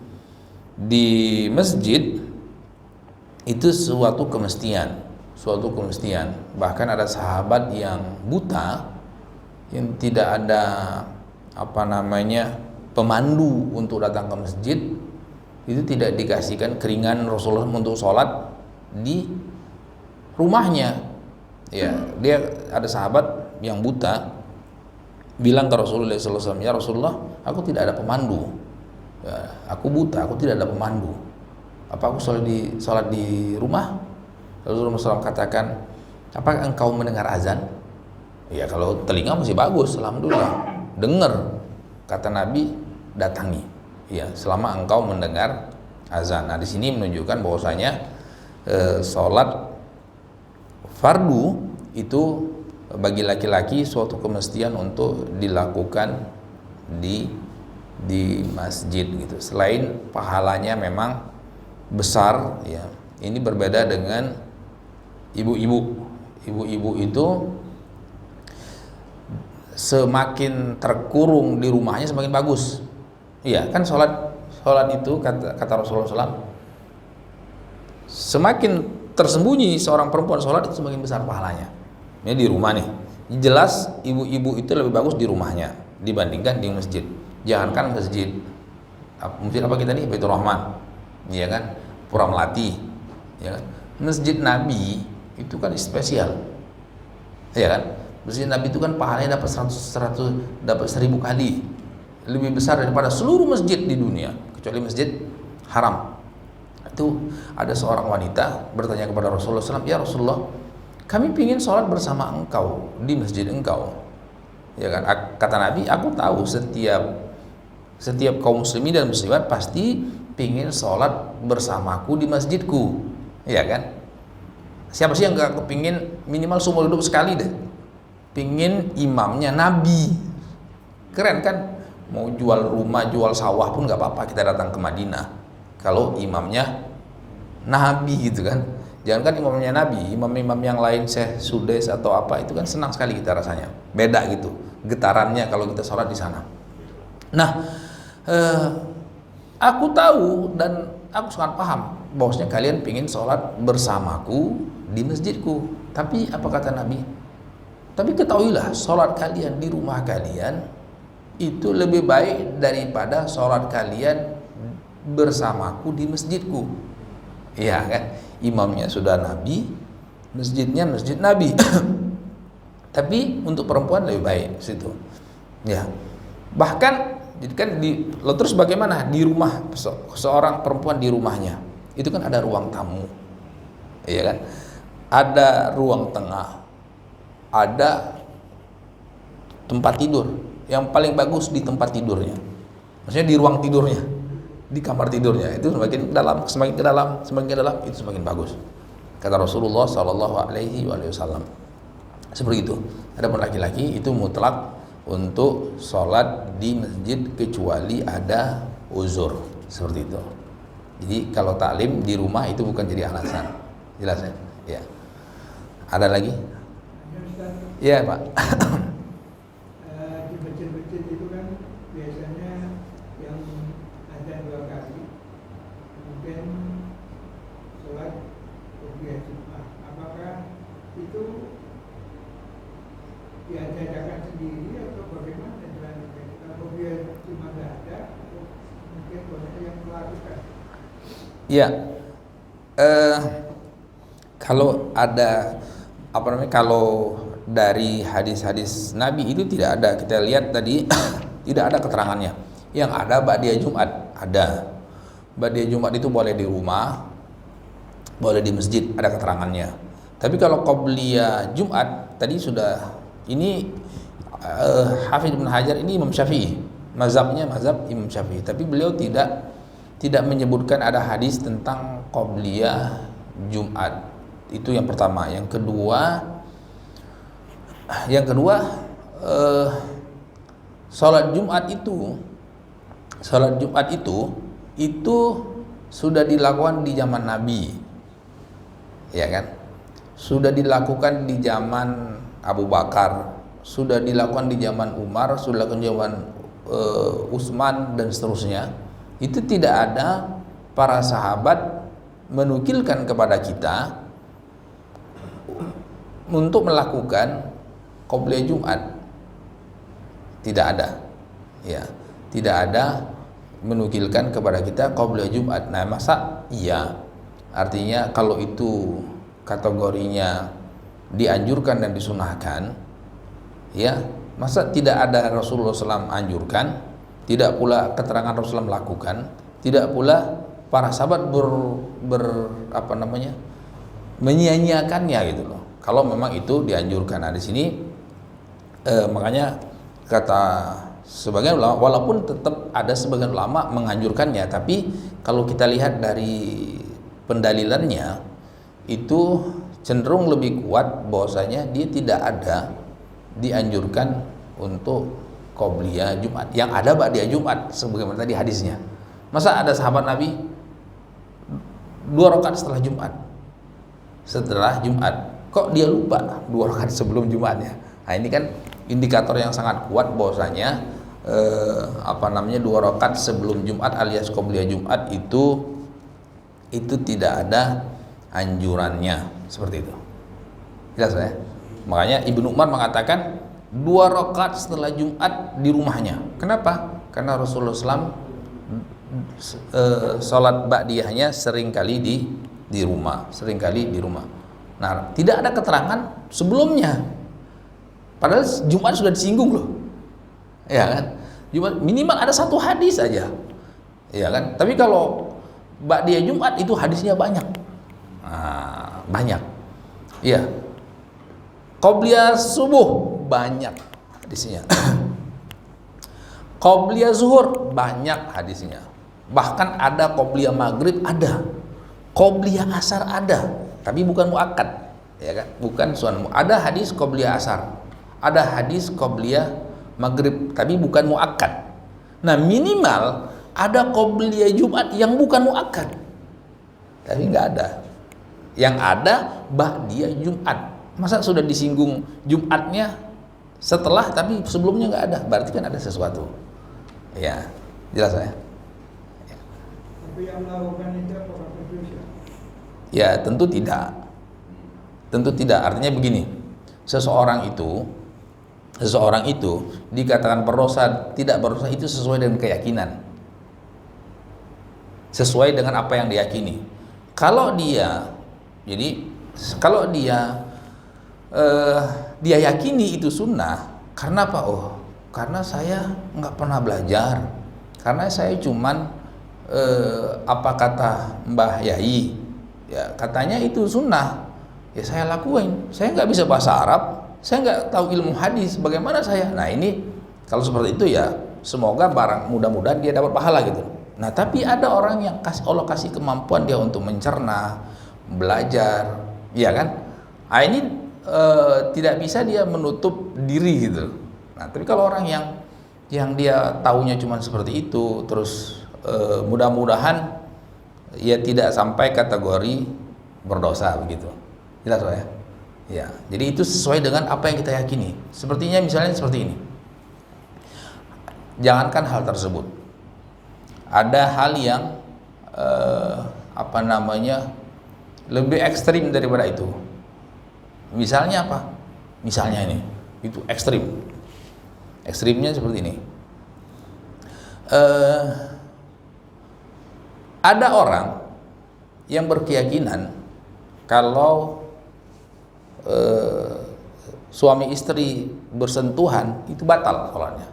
di masjid itu suatu kemestian. Bahkan ada sahabat yang buta, yang tidak ada pemandu untuk datang ke masjid, itu tidak dikasihkan keringan Rasulullah untuk sholat di rumahnya. Ya, dia ada sahabat yang buta bilang ke Rasulullah SAW, ya Rasulullah, aku tidak ada pemandu. Ya, aku buta, aku tidak ada pemandu. Apa aku sholat di rumah? Rasulullah SAW katakan, apakah engkau mendengar azan? Ya, kalau telinga masih bagus, alhamdulillah. Dengar, kata Nabi, datangi. Ya, selama engkau mendengar azan. Nah, di sini menunjukkan bahwasanya sholat fardu itu bagi laki-laki suatu kemestian untuk dilakukan di masjid gitu. Selain pahalanya memang besar, ya. Ini berbeda dengan ibu-ibu. Ibu-ibu itu semakin terkurung di rumahnya semakin bagus. Iya kan, sholat itu kata Rasulullah SAW, semakin tersembunyi seorang perempuan sholat itu semakin besar pahalanya. Ini di rumah nih, jelas ibu-ibu itu lebih bagus di rumahnya dibandingkan di masjid. Jangankan masjid apa kita nih, Baitur Rahman, ya kan, Pura Melati, ya kan, masjid Nabi itu kan spesial, ya kan. Masjid Nabi itu kan pahalanya dapat 100 dapat 1000 kali lebih besar daripada seluruh masjid di dunia kecuali Masjid Haram. Itu ada seorang wanita bertanya kepada Rasulullah SAW, ya Rasulullah, kami ingin sholat bersama engkau di masjid engkau, ya kan. Kata Nabi, aku tahu setiap kaum muslimin dan muslimat pasti ingin sholat bersamaku di masjidku, ya kan. Siapa sih yang gak kepingin minimal seumur hidup sekali deh pingin imamnya Nabi? Keren kan? Mau jual rumah, jual sawah pun gak apa-apa kita datang ke Madinah kalau imamnya Nabi gitu kan. Jangankan imamnya Nabi, imam-imam yang lain Syekh Sudes atau apa, itu kan senang sekali kita rasanya. Beda gitu getarannya kalau kita sholat di sana. Nah, aku tahu dan aku sangat paham bahwasanya kalian pingin sholat bersamaku di masjidku. Tapi apa kata Nabi? Tapi ketahuilah, sholat kalian di rumah kalian itu lebih baik daripada sholat kalian bersamaku di masjidku. Iya kan, imamnya sudah Nabi, masjidnya masjid Nabi. Tapi untuk perempuan lebih baik situ. Ya, bahkan jadi kan terus bagaimana di rumah seorang perempuan di rumahnya itu kan ada ruang tamu, iya kan, ada ruang tengah, ada tempat tidur. Yang paling bagus di tempat tidurnya, maksudnya di ruang tidurnya, di kamar tidurnya, itu semakin ke dalam itu semakin bagus, kata Rasulullah SAW. Seperti itu. Adapun laki-laki itu mutlak untuk sholat di masjid kecuali ada uzur, seperti itu. Jadi kalau taklim di rumah itu bukan jadi alasan. Jelas ya? Ya. Ada lagi? Iya Pak. Di masjid-masjid itu kan biasanya yang ada 2 kali, kemudian sholat Qobliyah Jumat. Apakah itu diadakan sendiri atau bagaimana? Qobliyah Jumat ada atau mungkin banyak yang melakukan? Iya. Kalau ada kalau dari hadis-hadis Nabi itu tidak ada, kita lihat tadi tidak ada keterangannya. Yang ada ba'diyah Jumat, ada. Ba'diyah Jumat itu boleh di rumah, boleh di masjid, ada keterangannya. Tapi kalau qobliyah Jumat tadi sudah, ini Hafidz bin Hajar ini Imam Syafi'i, mazhabnya mazhab Imam Syafi'i. Tapi beliau tidak menyebutkan ada hadis tentang qobliyah Jumat. Itu yang pertama. Yang kedua, sholat Jumat itu sudah dilakukan di zaman Nabi, ya kan? Sudah dilakukan di zaman Abu Bakar, sudah dilakukan di zaman Umar, sudah dilakukan di zaman Utsman dan seterusnya. Itu tidak ada para sahabat menukilkan kepada kita untuk melakukan qobliyah Jumat. Tidak ada, ya, tidak ada menukilkan kepada kita qobliyah Jumat. Nah, masa iya? Artinya kalau itu kategorinya dianjurkan dan disunahkan, ya, masa tidak ada Rasulullah SAW anjurkan, tidak pula keterangan Rasulullah melakukan, tidak pula para sahabat menyia-nyiakannya gitu loh. Kalau memang itu dianjurkan. Nah, di sini makanya kata sebagian ulama, walaupun tetap ada sebagian ulama menganjurkannya, tapi kalau kita lihat dari pendalilannya itu cenderung lebih kuat bahwasanya dia tidak ada dianjurkan untuk qobliyah Jumat. Yang ada ba'diyah Jumat sebagaimana tadi hadisnya. Masa ada sahabat Nabi 2 rakaat setelah Jumat, kok dia lupa 2 rakaat sebelum Jumatnya? Nah, ini kan indikator yang sangat kuat bahwasanya 2 rakaat sebelum Jumat alias qobliyah Jumat itu tidak ada anjurannya seperti itu. Jelas ya? Makanya Ibnu Umar mengatakan 2 rakaat setelah Jumat di rumahnya. Kenapa? Karena Rasulullah SAW sholat ba'diyahnya seringkali di rumah, Nah, tidak ada keterangan sebelumnya. Padahal Jumat sudah disinggung loh. Ya kan? Jumat minimal ada 1 hadis aja. Ya kan? Tapi kalau ba'diyah Jumat itu hadisnya banyak. Nah, banyak. Iya. Qobliyah subuh banyak hadisnya. Qobliyah zuhur banyak hadisnya. Bahkan ada qobliyah maghrib ada. Qobliyah asar ada, tapi bukan muakkad, ya kan? Bukan sunnah. Ada hadis qobliyah asar. Ada hadis qobliyah maghrib, tapi bukan muakkad. Nah, minimal ada qobliyah Jumat yang bukan muakkad. Tapi nggak ada. Yang ada ba'diyah Jumat. Masa sudah disinggung Jumatnya setelah tapi sebelumnya nggak ada, berarti kan ada sesuatu. Ya, jelas ya. Tapi yang melakukan itu apakah berdosa? Ya, tentu tidak. Tentu tidak. Artinya begini, seseorang itu dikatakan berdosa, tidak berdosa itu sesuai dengan keyakinan. Sesuai dengan apa yang diyakini. Kalau dia dia yakini itu sunnah, karena apa? Oh, karena saya nggak pernah belajar, karena saya cuman apa kata Mbah Yai, ya katanya itu sunnah, ya saya lakuin. Saya nggak bisa bahasa Arab, saya nggak tahu ilmu hadis, bagaimana saya? Nah, ini kalau seperti itu ya semoga mudah-mudahan dia dapat pahala gitu. Nah, tapi ada orang yang Allah kasih kemampuan dia untuk mencerna, belajar, ya kan? Nah, ini tidak bisa dia menutup diri gitu. Nah, tapi kalau orang yang dia taunya cuma seperti itu, terus mudah-mudahan ya tidak sampai kategori berdosa begitu. Jelas ya? Ya, jadi itu sesuai dengan apa yang kita yakini. Sepertinya misalnya seperti ini. Jangankan hal tersebut. Ada hal yang lebih ekstrim daripada itu. Misalnya apa? Misalnya ini, itu ekstrim. Ekstrimnya seperti ini. Ada orang yang berkeyakinan kalau suami istri bersentuhan itu batal sholatnya.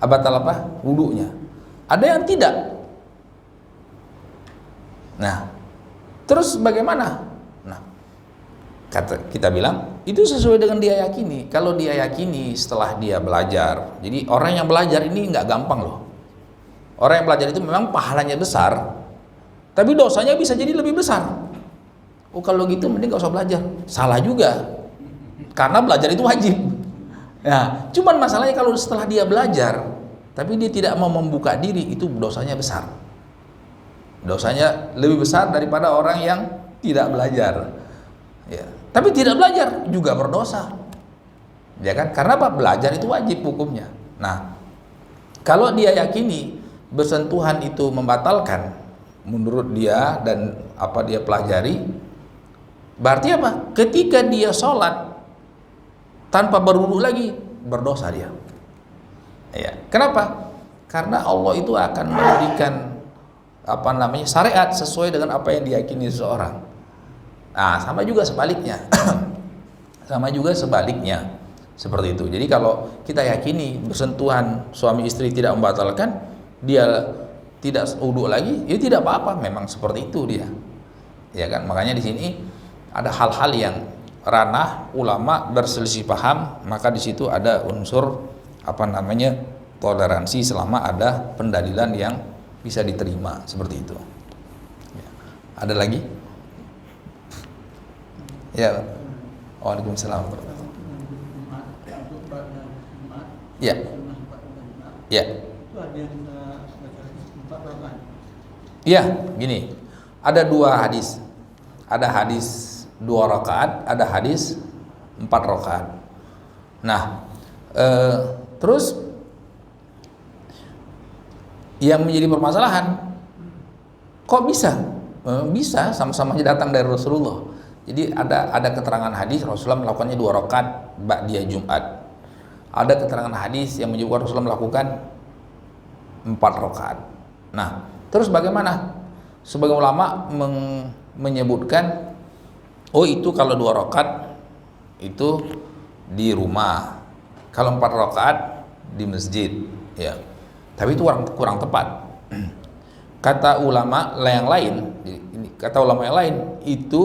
Batal apa? Wudunya. Ada yang tidak. Nah, terus bagaimana? Nah, kita bilang itu sesuai dengan dia yakini. Kalau dia yakini setelah dia belajar, jadi orang yang belajar ini nggak gampang loh. Orang yang belajar itu memang pahalanya besar, tapi dosanya bisa jadi lebih besar. Oh, kalau gitu mending gak usah belajar. Salah juga, karena belajar itu wajib. Nah, cuman masalahnya kalau setelah dia belajar, tapi dia tidak mau membuka diri, itu dosanya besar. Dosanya lebih besar daripada orang yang tidak belajar. Ya. Tapi tidak belajar juga berdosa, ya kan? Karena apa? Belajar itu wajib hukumnya. Nah, kalau dia yakini bersentuhan itu membatalkan menurut dia dan apa dia pelajari, berarti apa? Ketika dia sholat tanpa berwudu lagi, berdosa dia. Ya. Kenapa? Karena Allah itu akan memberikan syariat sesuai dengan apa yang diyakini seseorang. Nah, sama juga sebaliknya. Sama juga sebaliknya. Seperti itu. Jadi kalau kita yakini bersentuhan suami istri tidak membatalkan, dia tidak wudu lagi, ya tidak apa-apa, memang seperti itu dia. Ya kan? Makanya di sini ada hal-hal yang ranah ulama berselisih paham, maka di situ ada unsur toleransi selama ada pendalilan yang bisa diterima, seperti itu. Ya. Ada lagi? Ya. Waalaikumsalam. Ya. Ya. Ya, gini. Ada 2 hadis. Ada hadis 2 rakaat, ada hadis 4 rakaat. Nah, terus yang menjadi permasalahan, kok bisa? Bisa sama-sama datang dari Rasulullah. Jadi ada keterangan hadis Rasulullah melakukannya 2 rakaat ba'diyah Jumat. Ada keterangan hadis yang menyebutkan Rasulullah melakukan 4 rakaat. Nah, terus bagaimana? Sebagian ulama menyebutkan, oh itu kalau 2 rakaat itu di rumah, kalau 4 rakaat di masjid, ya. Tapi itu kurang tepat. Kata ulama yang lain, itu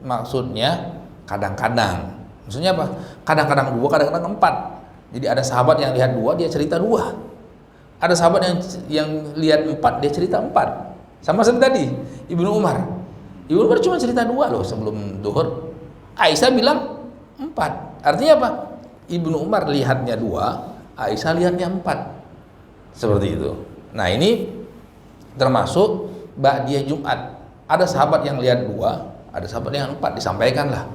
maksudnya kadang-kadang. Maksudnya apa? Kadang-kadang 2, kadang-kadang 4. Jadi ada sahabat yang lihat 2, dia cerita 2. Ada sahabat yang lihat 4, dia cerita 4. Sama seperti tadi, Ibnu Umar cuma cerita 2 loh sebelum duhur. Aisyah bilang 4. Artinya apa? Ibnu Umar lihatnya 2, Aisyah lihatnya 4. Seperti itu. Nah, ini termasuk ba'diyah Jumat. Ada sahabat yang lihat 2, ada sahabat yang 4, disampaikan lah.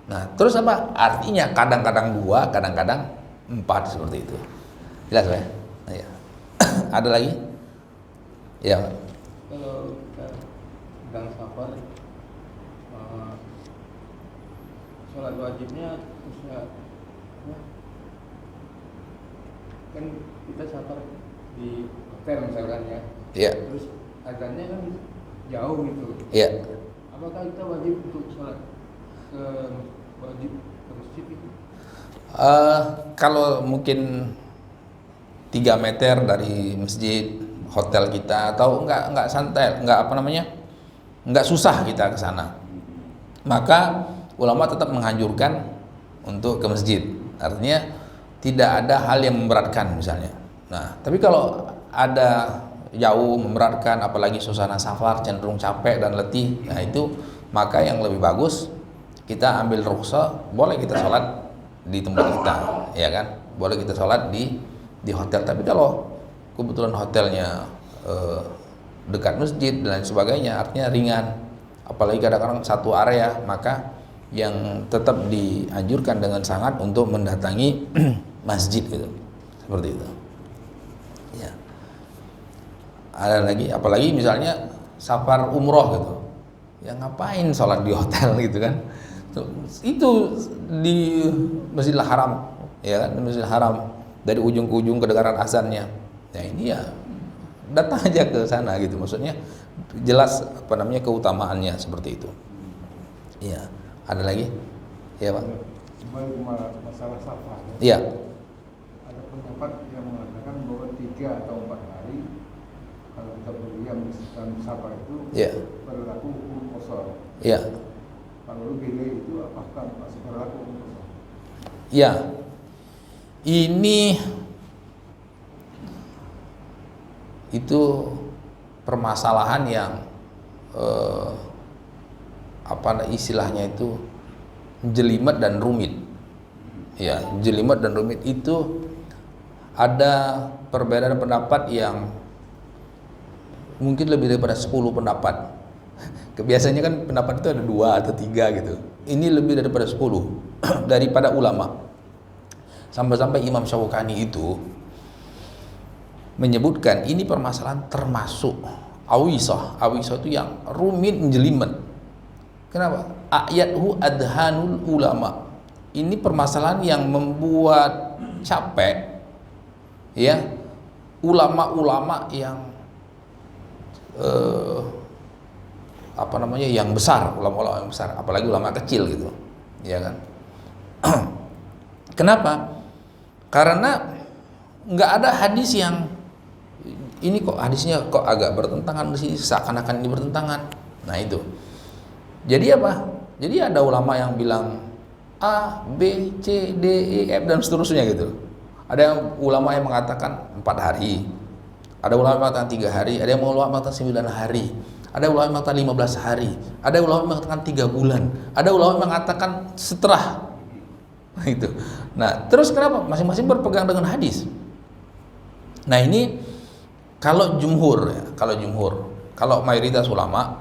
Nah, terus apa? Artinya kadang-kadang 2, kadang-kadang 4, seperti itu. Jelas ya? Nah, ya. Ada lagi? Ya. Kalau kita sedang safar, sholat wajibnya usia, kan kita safar di hotel misalkan ya. Iya. Terus azannya kan jauh gitu. Iya. Apakah kita wajib untuk sholat wajib ke masjid itu? Kalau mungkin 3 meter dari masjid hotel kita, atau enggak santai, enggak susah kita ke sana, maka ulama tetap menganjurkan untuk ke masjid. Artinya tidak ada hal yang memberatkan misalnya. Nah, tapi kalau ada jauh memberatkan, apalagi suasana safar cenderung capek dan letih, nah itu maka yang lebih bagus kita ambil rukhsah, boleh kita sholat di tempat kita, ya kan? Boleh kita sholat di hotel. Tapi kalau kebetulan hotelnya dekat masjid dan lain sebagainya, artinya ringan, apalagi kadang-kadang satu area, maka yang tetap dianjurkan dengan sangat untuk mendatangi masjid gitu, seperti itu. Ya. Ada lagi, apalagi misalnya safar umroh gitu, ya ngapain sholat di hotel gitu kan? Itu di Masjidil Haram, ya kan? Di Masjidil Haram, dari ujung ke ujung kedengaran azannya. Ya ini ya datang aja ke sana gitu, maksudnya jelas keutamaannya seperti itu. Iya. Ada lagi? Ya Pak. Kembali ke masalah safar. Iya. Ada pendapat yang mengatakan bahwa 3 atau 4 hari kalau kita berdiam di safar itu berlaku hukum qasar. Iya. Kalau lebih itu apakah masih berlaku hukum qasar? Iya. Ini itu permasalahan yang istilahnya itu jelimet dan rumit. Ya, jelimet dan rumit itu ada perbedaan pendapat yang mungkin lebih daripada 10 pendapat. Biasanya kan pendapat itu ada 2 atau 3 gitu. Ini lebih daripada 10 daripada ulama. Sampai-sampai Imam Syaukani itu menyebutkan ini permasalahan termasuk awisah. Awisah itu yang rumit, jelimet. Kenapa? Ayathu adhanul ulama. Ini permasalahan yang membuat capek, ya, ulama-ulama yang yang besar, ulama-ulama yang besar, apalagi ulama kecil gitu, ya kan? Kenapa? Karena nggak ada hadis yang ini kok hadisnya kok agak bertentangan di sini, seakan-akan ini bertentangan. Nah itu. Jadi apa? Jadi ada ulama yang bilang A, B, C, D, E, F dan seterusnya gitu. Ada ulama yang mengatakan 4 hari. Ada ulama yang mengatakan 3 hari, ada yang ulama mengatakan 9 hari. Ada ulama yang mengatakan 15 hari. Ada ulama yang mengatakan 3 bulan. Ada ulama yang mengatakan setelah. Nah itu. Nah, terus kenapa? Masing-masing berpegang dengan hadis. Nah, ini kalau jumhur ya, kalau mayoritas ulama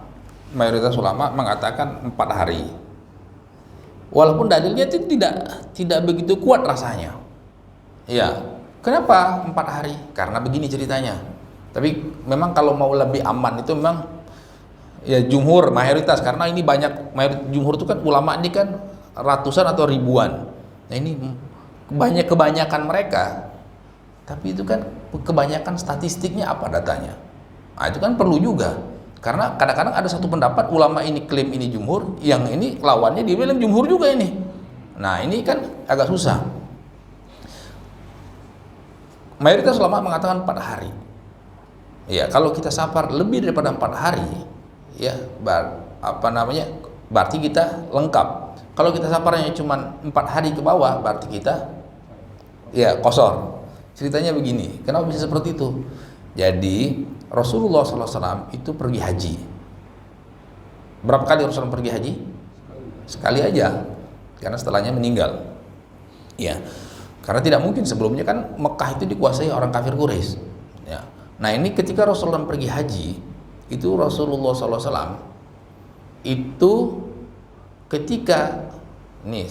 mengatakan 4 hari. walaupun dalilnya itu tidak begitu kuat rasanya. Ya, kenapa 4 hari? Karena begini ceritanya. Tapi memang kalau mau lebih aman itu memang ya jumhur mayoritas, karena ini banyak jumhur itu kan ulama ini kan ratusan atau ribuan. Nah ini kebanyakan mereka, tapi itu kan kebanyakan statistiknya apa datanya. Nah itu kan perlu juga, karena kadang-kadang ada satu pendapat ulama ini klaim ini jumhur, yang ini lawannya dia bilang jumhur juga ini. Nah ini kan agak susah. Mayoritas ulama mengatakan 4 hari. Ya kalau kita safar lebih daripada 4 hari, ya berarti kita lengkap. Kalau kita safarnya cuma 4 hari ke bawah, berarti kita ya kosor. Ceritanya begini, kenapa bisa seperti itu? Jadi Rasulullah SAW itu pergi haji. Berapa kali Rasulullah pergi haji? Sekali aja, karena setelahnya meninggal. Ya, karena tidak mungkin, sebelumnya kan Mekah itu dikuasai orang kafir Quraisy. Ya. Nah ini ketika Rasulullah pergi haji, itu Rasulullah SAW itu ketika nih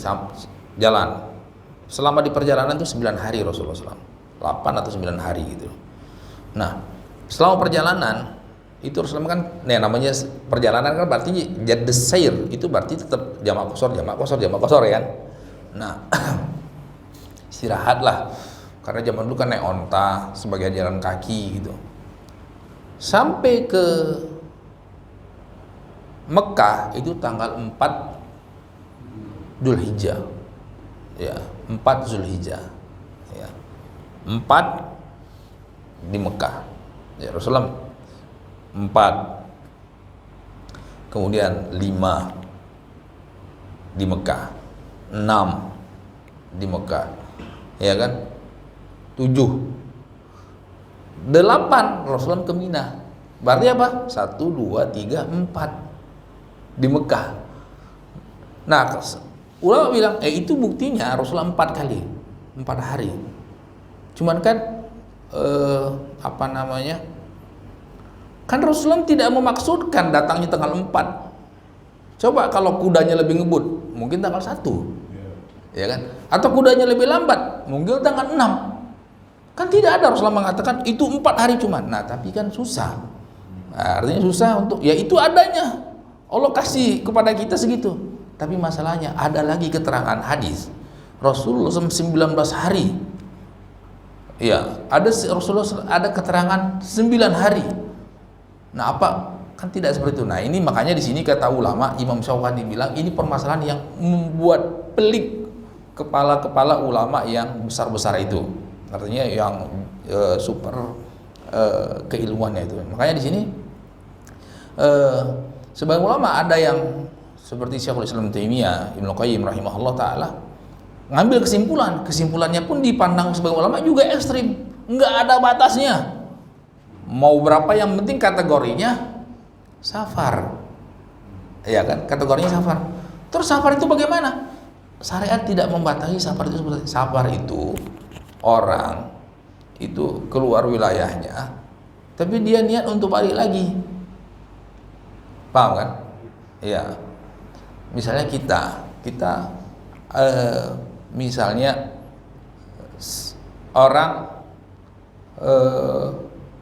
jalan, selama di perjalanan itu 9 hari Rasulullah SAW, 8 atau 9 hari gitu. Nah selama perjalanan itu Rasulullah kan, namanya perjalanan kan berarti jad sair, itu berarti tetap jamak qasar ya kan. Nah istirahatlah, karena zaman dulu kan naik onta, sebagai jalan kaki gitu. Sampai ke Mekah itu tanggal 4 Dzulhijjah. Ya, 4 Dzulhijjah. Ya. 4 di Mekah. Ya, Rasulullah 4. Kemudian 5 di Mekah. 6 di Mekah. Ya kan? 7 8 Rasulullah ke Mina. Berarti apa? 1, 2, 3, 4 di Mekah. Nah ulama bilang itu buktinya Rasulullah 4 kali 4 hari. Cuman kan kan Rasulullah tidak memaksudkan datangnya tanggal 4. Coba kalau kudanya lebih ngebut, mungkin tanggal 1, ya kan? Atau kudanya lebih lambat, mungkin tanggal 6. Kan tidak ada Rasulullah mengatakan itu 4 hari cuman. Nah tapi kan susah. Nah, artinya susah untuk, ya itu adanya. Allah kasih kepada kita segitu. Tapi masalahnya ada lagi keterangan hadis Rasulullah 19 hari. Ya, Rasulullah ada keterangan 9 hari. Nah, apa? Kan tidak seperti itu. Nah, ini makanya di sini kata ulama Imam Syawkani bilang ini permasalahan yang membuat pelik kepala-kepala ulama yang besar-besar itu. Artinya yang super keilmuannya itu. Makanya di sini sebagian ulama ada yang seperti Syekhul Islam Taimiyah, Ibnu Qayyim rahimahullah taala ngambil kesimpulannya pun dipandang sebagian ulama juga ekstrim, nggak ada batasnya, mau berapa yang penting kategorinya safar, ya kan, kategorinya safar. Terus safar itu bagaimana? Syariat tidak membatasi safar itu. Safar itu orang itu keluar wilayahnya, tapi dia niat untuk balik lagi, paham kan? Ya, misalnya kita misalnya orang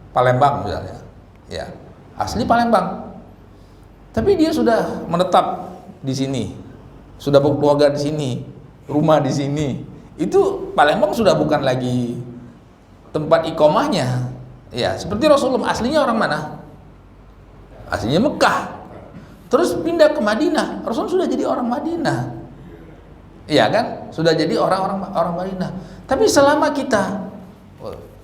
Palembang misalnya, ya asli Palembang, tapi dia sudah menetap di sini, sudah berkeluarga di sini, rumah di sini. Itu Palembang sudah bukan lagi tempat iqomahnya. Ya, seperti Rasulullah aslinya orang mana? Aslinya Mekah. Terus pindah ke Madinah. Rasulullah sudah jadi orang Madinah. Iya kan? Sudah jadi orang Madinah. Tapi selama kita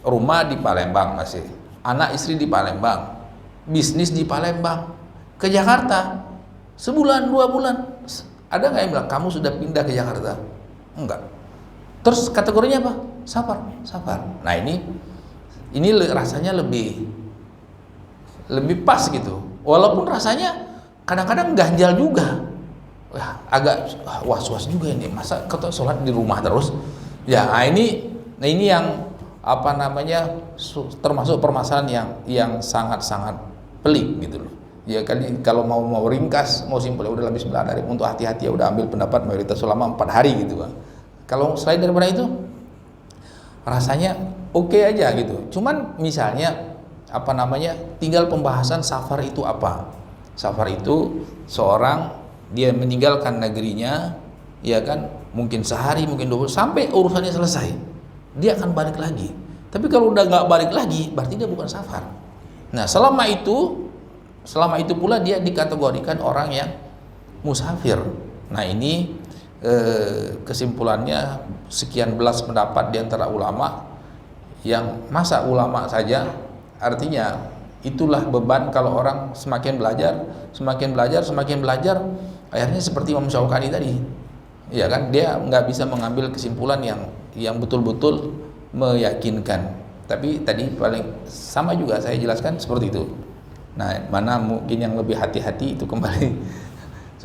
rumah di Palembang masih, anak istri di Palembang, bisnis di Palembang, ke Jakarta sebulan 2 bulan, ada nggak yang bilang kamu sudah pindah ke Jakarta? Enggak. Terus kategorinya apa? Safar. Nah ini rasanya lebih pas gitu. Walaupun rasanya kadang-kadang ganjal juga. Wah, agak was-was juga ini. Masa kita sholat di rumah terus? Ya, ini yang termasuk permasalahan yang sangat-sangat pelik gitu loh. Ya kali kalau mau ringkas, mau simpel, ya udah lebih 9 hari. Untuk hati-hati ya udah ambil pendapat mayoritas ulama 4 hari gitu Pak. Kalau selain daripada itu rasanya oke aja gitu. Cuman misalnya apa namanya, tinggal pembahasan safar itu apa. Safar itu seorang dia meninggalkan negerinya, ya kan, mungkin sehari, mungkin 20, sampai urusannya selesai, dia akan balik lagi. Tapi kalau udah nggak balik lagi, berarti dia bukan safar. Nah, selama itu pula dia dikategorikan orang yang musafir. Nah, ini kesimpulannya sekian belas pendapat di antara ulama, yang masa ulama saja, artinya itulah beban kalau orang semakin belajar, akhirnya seperti Imam Syaukani tadi, ya kan, dia nggak bisa mengambil kesimpulan yang betul-betul meyakinkan. Tapi tadi paling sama juga saya jelaskan seperti itu. Nah, mana mungkin yang lebih hati-hati itu kembali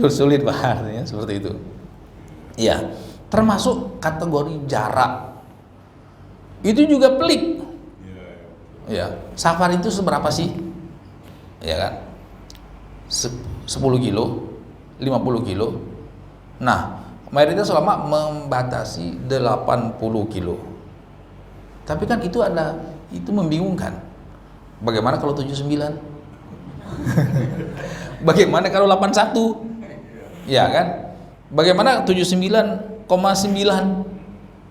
sulit bahasanya seperti itu. Ya, termasuk kategori jarak. Itu juga pelik. Ya, safar itu seberapa sih? Ya kan? 10 kilo, 50 kilo. Nah, mayoritas ulama membatasi 80 kilo. Tapi kan itu membingungkan. Bagaimana kalau 79? Bagaimana kalau 81? Ya kan? Bagaimana 79,9?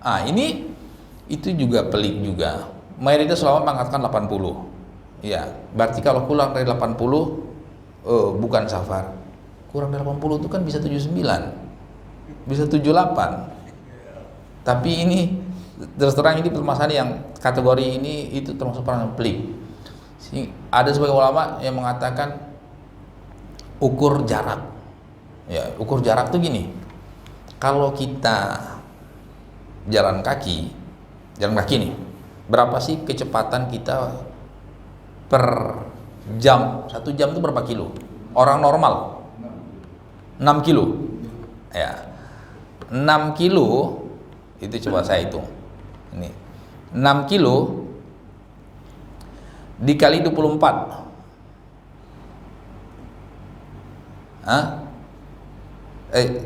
Ah, itu juga pelik juga. Mayoritas ulama mengatakan 80. Ya, berarti kalau kurang dari 80 bukan safar. Kurang dari 80 itu kan bisa 79. Bisa 78. Tapi ini terus terang ini permasalahan yang kategori ini itu termasuk permasalahan pelik. Ada sebagian ulama yang mengatakan ukur jarak. Ya, ukur jarak tuh gini. Kalau kita jalan kaki nih, berapa sih kecepatan kita per jam? 1 jam itu berapa kilo? Orang normal 6 kilo. Ya. 6 kilo itu coba saya hitung. Ini 6 kilo dikali 24.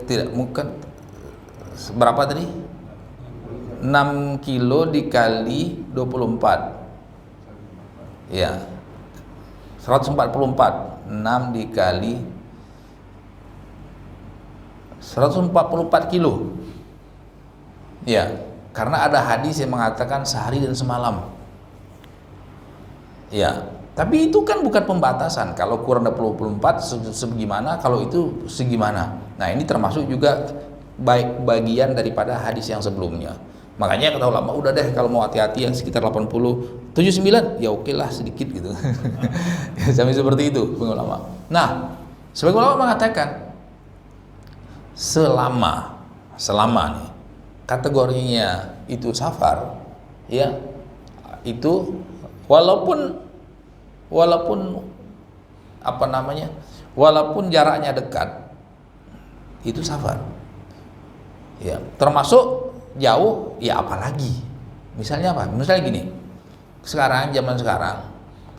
Tidak, bukan. Berapa tadi? 6 kilo dikali 24. Ya. 144. 6 dikali 144 kilo. Ya, karena ada hadis yang mengatakan sehari dan semalam. Ya, tapi itu kan bukan pembatasan. Kalau kurang dari 24 segimana, kalau itu segimana. Nah, ini termasuk juga bagian daripada hadis yang sebelumnya. Makanya kata ulama, udah deh kalau mau hati-hati yang sekitar 80, 79 ya oke lah sedikit gitu. Sampai seperti itu ulama. Nah, sebagian ulama mengatakan selama nih kategorinya itu safar, ya, itu walaupun apa namanya, walaupun jaraknya dekat, itu safar. Ya, termasuk jauh, ya apalagi. Misalnya apa? Misalnya gini. Zaman sekarang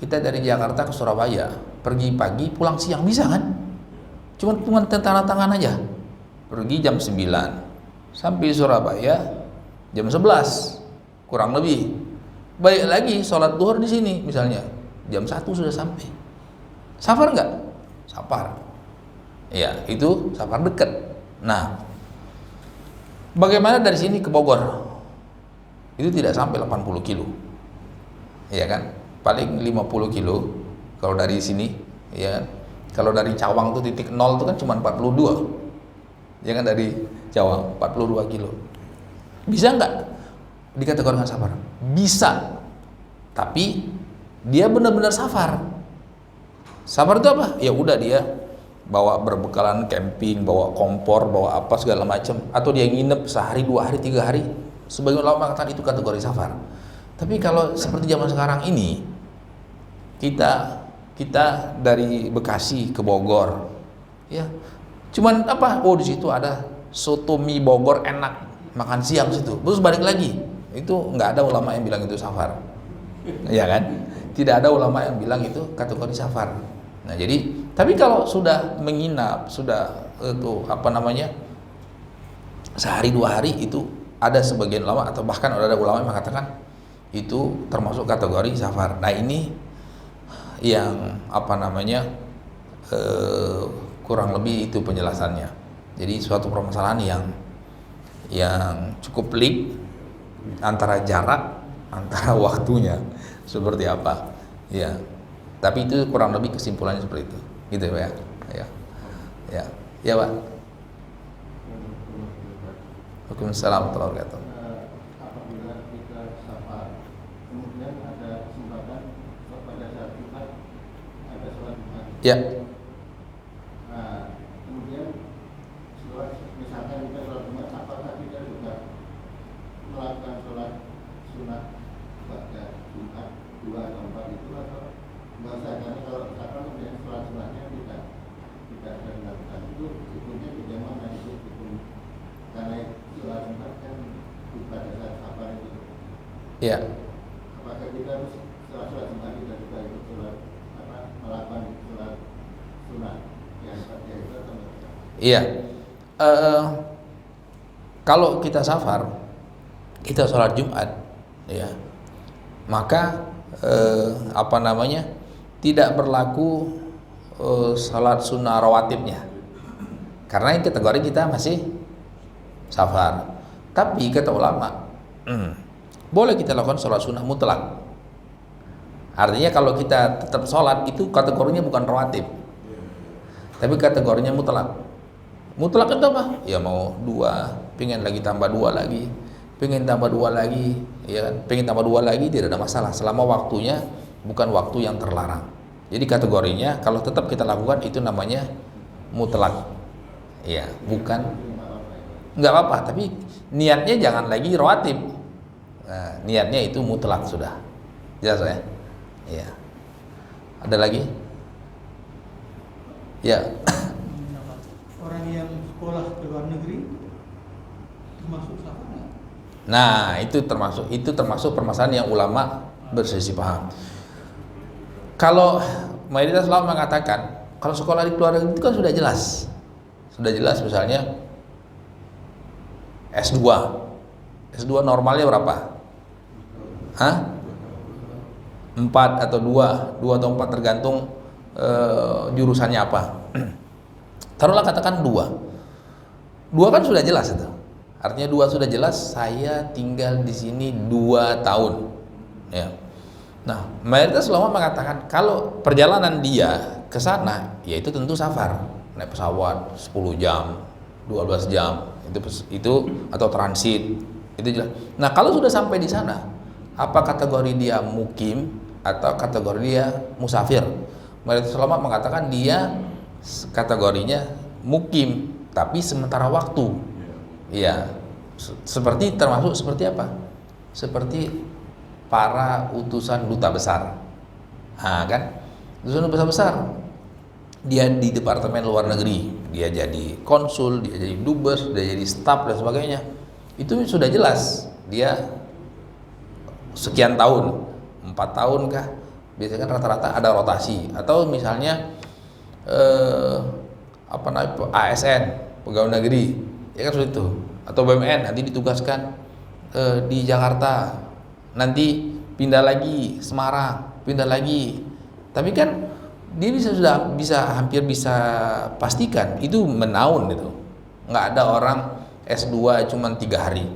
kita dari Jakarta ke Surabaya, pergi pagi, pulang siang, bisa kan? Cuma tanda tangan aja. Pergi jam 9, sampai Surabaya jam 11 kurang lebih. Balik lagi sholat duhur di sini misalnya jam 1 sudah sampai. Safar enggak? Safar. Ya, itu safar dekat. Nah, bagaimana dari sini ke Bogor? Itu tidak sampai 80 kilo. Ya kan? Paling 50 kilo kalau dari sini, ya kan? Kalau dari Cawang tuh titik nol itu kan cuma 42. Ya kan, dari Cawang 42 kilo. Bisa enggak dikategorikan safar? Bisa. Tapi dia benar-benar safar. Safar itu apa? Ya udah dia bawa berbekalan camping, bawa kompor, bawa apa segala macam, atau dia nginep sehari, 2 hari, 3 hari. Sebagian ulama mengatakan itu kategori safar. Tapi kalau seperti zaman sekarang ini, kita dari Bekasi ke Bogor, ya, cuman apa? Oh, di situ ada soto mie Bogor enak, makan siang situ, terus balik lagi. Itu nggak ada ulama yang bilang itu safar, ya kan? Tidak ada ulama yang bilang itu kategori safar. Nah jadi, tapi kalau sudah menginap, sudah itu apa namanya, sehari 2 hari, itu ada sebagian ulama atau bahkan ada ulama yang mengatakan itu termasuk kategori safar. Nah ini yang apa namanya kurang lebih itu penjelasannya. Jadi suatu permasalahan yang cukup pelik antara jarak, antara waktunya seperti apa, ya. Tapi itu kurang lebih kesimpulannya seperti itu, gitu ya, ya, Pak. Waalaikumsalam warahmatullahi wabarakatuh. Apabila kita safar, kemudian ada kesempatan pada saat kita ada sholat Jumat. Ya. Nah, kemudian misalkan kita sholat Jumat, apakah kita juga melakukan sholat sunat pada Jumat 2 atau 4 itu, atau nggak usah? Karena kalau misalkan kemudian sholat sunatnya tidak ada dilakukan, itu hukumnya bagaimana itu hukum? Karena sholat Jumat kan pada saat safar itu. Ya. Apakah kita harus sholat Jumat kita juga ikut sholat melakukan sholat sunat yang seperti itu atau tidak? Iya. Kalau kita safar, kita sholat Jumat, ya, maka apa namanya, tidak berlaku sholat sunnah rawatibnya, karena kategori kita masih safar. Tapi kata ulama, boleh kita lakukan sholat sunnah mutlak. Artinya kalau kita tetap sholat itu kategorinya bukan rawatib, tapi kategorinya mutlak. Mutlak itu apa? Ya mau 2, pengen lagi tambah 2 lagi, pengen tambah 2 lagi, ya kan? Pengen tambah 2 lagi tidak ada masalah selama waktunya bukan waktu yang terlarang. Jadi kategorinya kalau tetap kita lakukan itu namanya mutlak. Ya, bukan, nggak apa-apa, tapi niatnya jangan lagi rawatib. Nah, niatnya itu mutlak sudah. Jelas ya? Ya. Ada lagi? Ya. Orang yang sekolah ke luar negeri termasuk safar nggak? Nah, itu termasuk permasalahan yang ulama berselisih paham. Kalau mayoritas ulama mengatakan kalau sekolah di luar negeri itu kan sudah jelas misalnya S2 normalnya berapa? 4 atau 2 atau 4 tergantung jurusannya apa. Taruhlah katakan 2 kan sudah jelas itu. Artinya 2 sudah jelas, saya tinggal di sini 2 tahun. Ya. Nah, mayoritas ulama mengatakan kalau perjalanan dia ke sana, yaitu tentu safar, naik pesawat 10 jam, 12 jam, itu atau transit, itu jelas. Nah, kalau sudah sampai di sana, apa kategori dia mukim atau kategori dia musafir? Mayoritas ulama mengatakan dia kategorinya mukim, tapi sementara waktu. Iya, termasuk seperti apa? Seperti para utusan duta besar. Nah, kan? Utusan duta besar. Dia di departemen luar negeri, dia jadi konsul, dia jadi dubes, dia jadi staf dan sebagainya. Itu sudah jelas dia sekian tahun, 4 tahun kah? Biasanya kan rata-rata ada rotasi, atau misalnya ASN, pegawai negeri, ya kan seperti itu, atau BUMN nanti ditugaskan di Jakarta, nanti pindah lagi Semarang, pindah lagi. Tapi kan dia hampir bisa pastikan itu menaun itu. Nggak ada orang S2 cuma 3 hari.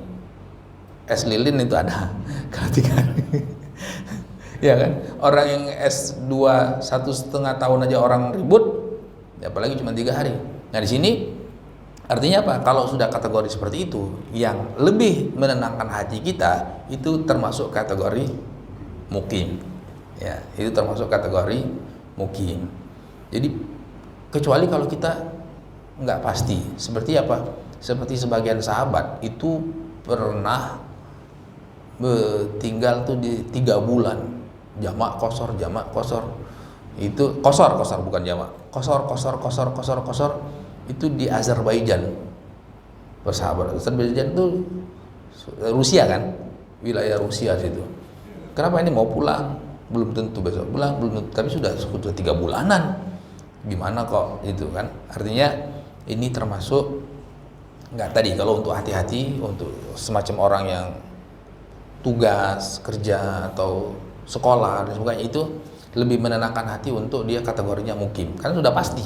S lilin itu ada kalau 3 hari. Ya kan? Orang yang S2 1,5 tahun aja orang ribut, apalagi cuma 3 hari. Nah, di sini artinya apa? Kalau sudah kategori seperti itu, yang lebih menenangkan hati kita itu termasuk kategori mukim. Ya, itu termasuk kategori mukim. Jadi kecuali kalau kita nggak pasti, seperti apa? Seperti sebagian sahabat itu pernah tinggal tuh di 3 bulan. Jamak kosor, itu kosor bukan jamak, kosor itu di Azerbaijan. Bersahabat, Azerbaijan itu Rusia kan, wilayah Rusia situ. Kenapa ini mau pulang? Belum tentu besok pulang, belum tentu, tapi sudah 3 bulanan gimana kok itu kan. Artinya ini termasuk nggak tadi, kalau untuk hati-hati untuk semacam orang yang tugas kerja atau sekolah dan sebagainya, itu lebih menenangkan hati untuk dia kategorinya mukim, karena sudah pasti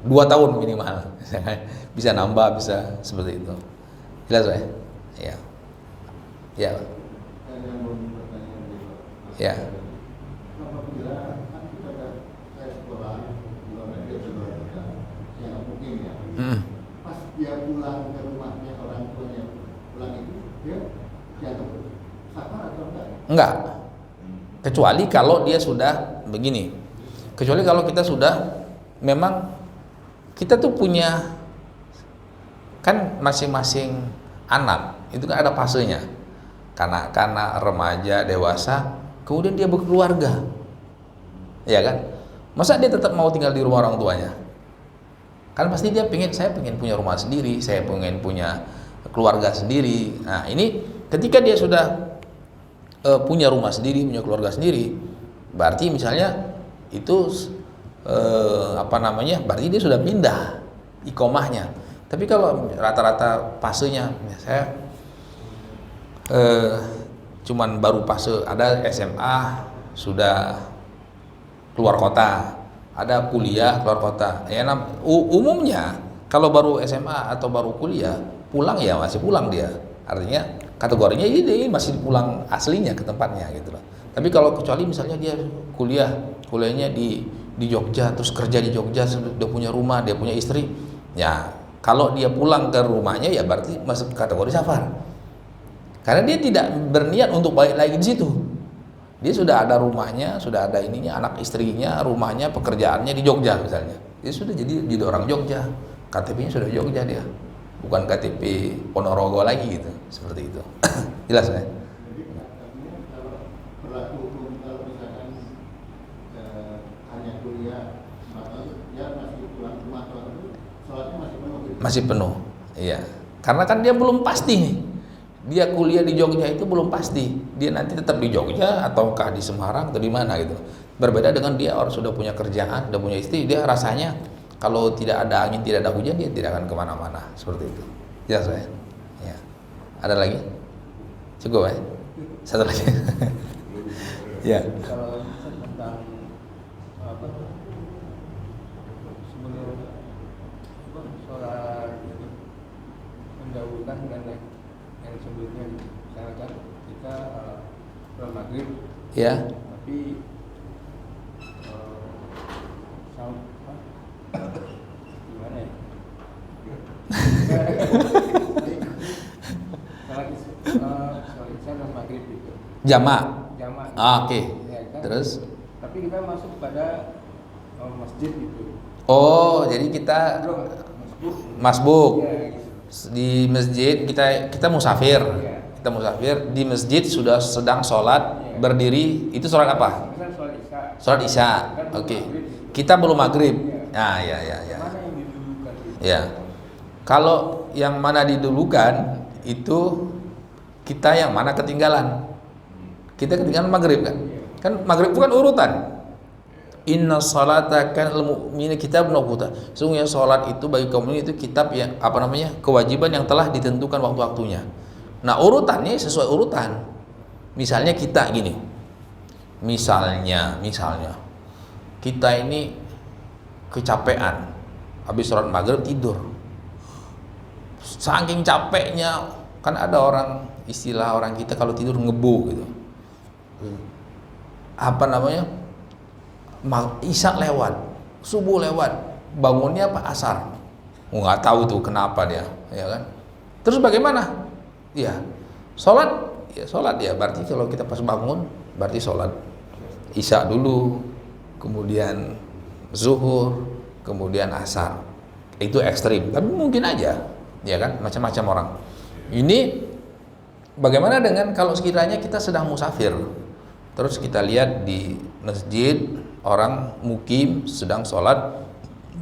2 tahun minimal bisa nambah, bisa seperti itu. Jelas ya? Ya. Ya. Ya. Apabila kan kita ada saya sekolah di luar negeri juga yang mungkin ya. Pas dia pulang ke rumahnya orang tuanya pulang itu dia jatuh safar atau enggak? Enggak. Kecuali kalau dia sudah begini. Kecuali kalau kita sudah memang kita tuh punya kan masing-masing anak itu kan ada fasenya. Kanak-kanak, remaja, dewasa, kemudian dia berkeluarga. Ya kan? Masa dia tetap mau tinggal di rumah orang tuanya? Kan pasti dia saya pengen punya rumah sendiri, saya pengen punya keluarga sendiri. Nah, ini ketika dia sudah punya rumah sendiri, punya keluarga sendiri, berarti misalnya itu berarti dia sudah pindah ikomahnya. Tapi kalau rata-rata fasenya, saya cuman baru fase ada SMA sudah keluar kota, ada kuliah keluar kota. Ya, umumnya kalau baru SMA atau baru kuliah pulang ya masih pulang dia. Artinya kategorinya ini masih pulang aslinya ke tempatnya gitu loh. Tapi kalau kecuali misalnya dia kuliahnya di Jogja, terus kerja di Jogja, sudah punya rumah, dia punya istri, ya kalau dia pulang ke rumahnya ya berarti masuk kategori safar. Karena dia tidak berniat untuk balik lagi di situ. Dia sudah ada rumahnya, sudah ada ininya, anak istrinya, rumahnya, pekerjaannya di Jogja misalnya. Dia sudah jadi orang Jogja, KTP-nya sudah Jogja dia, bukan KTP Ponorogo lagi gitu, seperti itu. Jelas ya? Jadi artinya kalau berlaku hukum kalau misalkan hanya kuliah maka dia masih pulang ke rumah tua itu sholatnya masih penuh gitu? Masih penuh, iya. Karena kan dia belum pasti nih. Dia kuliah di Jogja itu belum pasti. Dia nanti tetap di Jogja ataukah di Semarang atau di mana gitu. Berbeda dengan dia orang sudah punya kerjaan, sudah punya istri, dia rasanya kalau tidak ada angin, tidak ada hujan, dia tidak akan kemana-mana seperti itu. Jelas ya? Ya. Ada lagi? Cukup ya? Satu lagi. Ya. Kalau tentang apa sebelum sholat itu mendahulukan dan yang sebelumnya, misalkan kita sholat maghrib, Ya. tapi gimana ya? Sholat isya dan maghrib itu Jamak. jamak. Oke. Ya kan? Terus? Tapi kita masuk pada masjid itu. Oh, jadi kita Belum masbuk. ya, gitu. Di masjid kita musafir. Iya. Kita musafir di masjid sudah sedang sholat, Iya. berdiri, itu sholat apa? Misal sholat isya. Sholat isya. Kan belum Oke. maghrib. Kita belum maghrib. Iya. Nah, ya. Mana yang didulukan itu? Ya. Kalau yang mana didulukan itu kita yang mana ketinggalan. Kita ketinggalan maghrib kan? Kan maghrib bukan urutan. Inna salata kan al-mu'mina kitabun mawquta. Sesungguhnya salat itu bagi kaum mukmin itu kitab yang kewajiban yang telah ditentukan waktu-waktunya. Nah, urutannya sesuai urutan. Misalnya kita gini. Misalnya kita ini kecapean. Habis sholat maghrib tidur. Saking capeknya, kan ada istilah orang kita kalau tidur ngebu gitu. Isya lewat, subuh lewat, bangunnya asar. Nggak tahu tuh kenapa dia, ya kan? Terus bagaimana? Ya, sholat ya. Berarti kalau kita pas bangun, berarti sholat isya dulu, kemudian zuhur, kemudian asar. Itu ekstrim, tapi mungkin aja, ya kan? Macam-macam orang. Ini bagaimana dengan kalau sekiranya kita sedang musafir, terus kita lihat di masjid orang mukim sedang sholat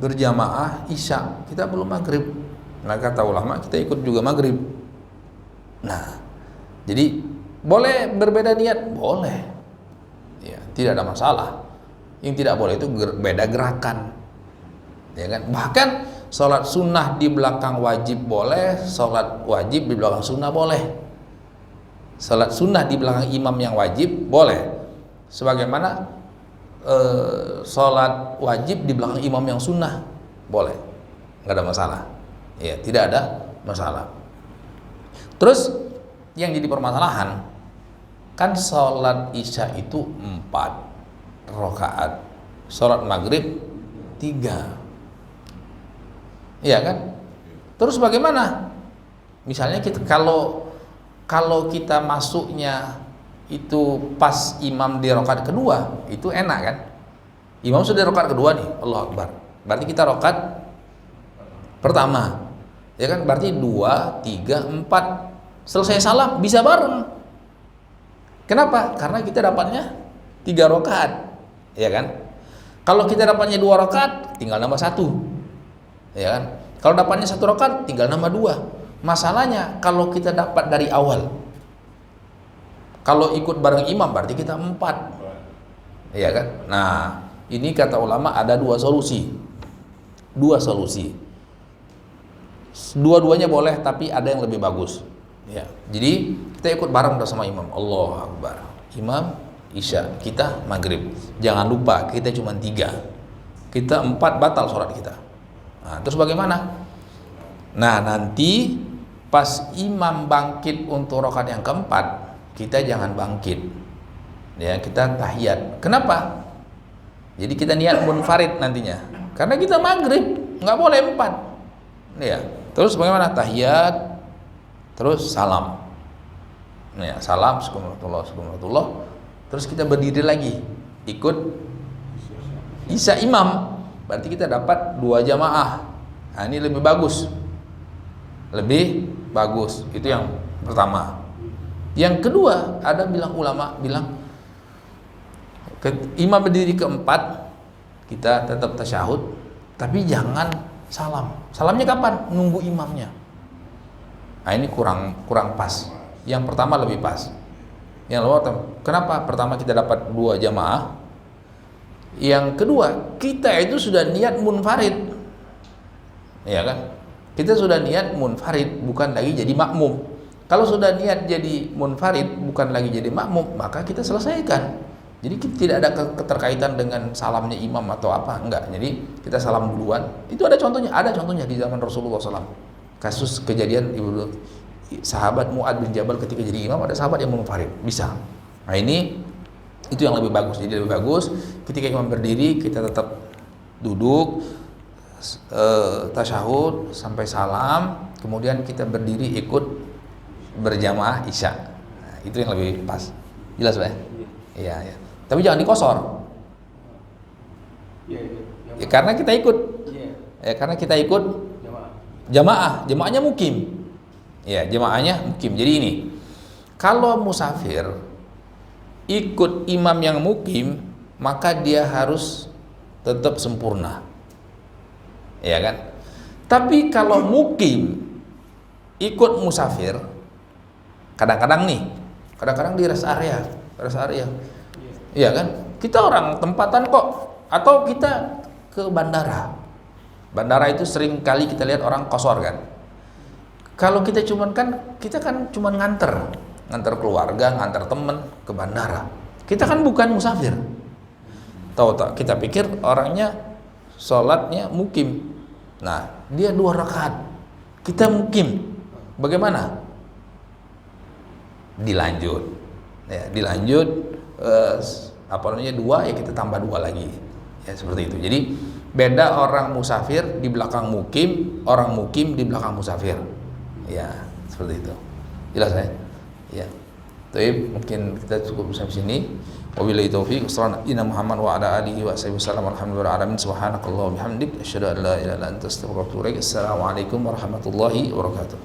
berjamaah isya, kita belum maghrib. Nah, kata ulama kita ikut juga maghrib. Nah, jadi boleh berbeda niat, boleh, ya tidak ada masalah. Yang tidak boleh itu beda gerakan. ya kan? Bahkan sholat sunnah di belakang wajib boleh, sholat wajib di belakang sunnah boleh. Sholat sunnah di belakang imam yang wajib boleh, sebagaimana sholat wajib di belakang imam yang sunnah boleh, nggak ada masalah, ya tidak ada masalah. Terus yang jadi permasalahan kan sholat isya itu 4 rakaat, sholat maghrib 3, iya kan? Terus bagaimana? Misalnya kita kalau kita masuknya itu pas imam di rakaat kedua, itu enak kan? Imam sudah di rakaat kedua nih, Allahu Akbar. Berarti kita rakaat pertama, ya kan? Berarti 2, 3, 4. Selesai salam bisa bareng. Kenapa? Karena kita dapatnya 3 rakaat, ya kan? Kalau kita dapatnya 2 rakaat, tinggal nambah 1, ya kan? Kalau dapatnya 1 rakaat, tinggal nambah 2. Masalahnya kalau kita dapat dari awal, kalau ikut bareng imam berarti kita 4, ya kan? Nah, ini kata ulama ada 2 solusi. Dua-duanya boleh, tapi ada yang lebih bagus. Ya, jadi kita ikut bareng bersama imam. Allahu Akbar. Imam isya, kita maghrib. Jangan lupa kita cuma 3. Kita 4 batal sholat kita. Nah, terus bagaimana? Nah, nanti pas imam bangkit untuk rakaat yang keempat, kita jangan bangkit. Ya, kita tahiyat. Kenapa? Jadi kita niat munfarid nantinya. Karena kita maghrib, nggak boleh 4. Ya. Terus bagaimana? Tahiyat, terus salam. Ya, salam, Assalamualaikum. Terus kita berdiri lagi, ikut isya imam. Berarti kita dapat 2 jamaah. Nah, ini lebih bagus. Itu yang pertama. Yang kedua, ada ulama bilang imam berdiri keempat, kita tetap tasyahud, tapi jangan salam. Salamnya kapan? Nunggu imamnya. Nah, ini kurang pas. Yang pertama lebih pas. Yang kenapa? Pertama kita dapat 2 jamaah. Yang kedua, kita itu sudah niat munfarid, ya kan? Kita sudah niat munfarid, bukan lagi jadi makmum. Kalau sudah niat jadi munfarid, bukan lagi jadi makmum, maka kita selesaikan. Jadi kita tidak ada keterkaitan dengan salamnya imam atau apa, enggak. Jadi kita salam duluan. Itu ada contohnya di zaman Rasulullah SAW. Kasus kejadian sahabat Mu'ad bin Jabal ketika jadi imam, ada sahabat yang munfarid, bisa. Nah, ini itu yang lebih bagus. Jadi lebih bagus ketika imam berdiri kita tetap duduk, tasyahud sampai salam, kemudian kita berdiri ikut berjamaah isya. Nah, itu yang lebih pas. Jelas, Pak? Iya. Tapi jangan dikosor. Ya, karena kita ikut. Ya, karena kita ikut jamaahnya mukim. Ya, jamaahnya mukim. Jadi ini, kalau musafir ikut imam yang mukim, maka dia harus tetap sempurna, ya kan? Tapi kalau mukim ikut musafir, kadang-kadang di rest area, iya kan? Kita orang tempatan kok, atau kita ke bandara. Bandara itu sering kali kita lihat orang kosor kan. Kalau kita kan cuman nganter keluarga, nganter temen ke bandara. Kita kan bukan musafir. Tahu tak? Kita pikir orangnya sholatnya mukim. Nah, dia 2 rakaat. Kita mukim. Bagaimana? Dilanjut. Ya, dilanjut 2 ya kita tambah 2 lagi. Ya, seperti itu. Jadi beda orang musafir di belakang mukim, orang mukim di belakang musafir. Ya, seperti itu. Jelas ya? Ya. Baik, mungkin kita cukup sampai sini. Wabillahi taufiq. Wassalamualaikum Muhammad wa ala alihi wa sahbihi wasallam. Alhamdulillah alamin. Subhanakallahumma bihamdik asyhadu an la ilaha illa anta astaghfiruka wa atubu ilaik. Assalamualaikum warahmatullahi wabarakatuh.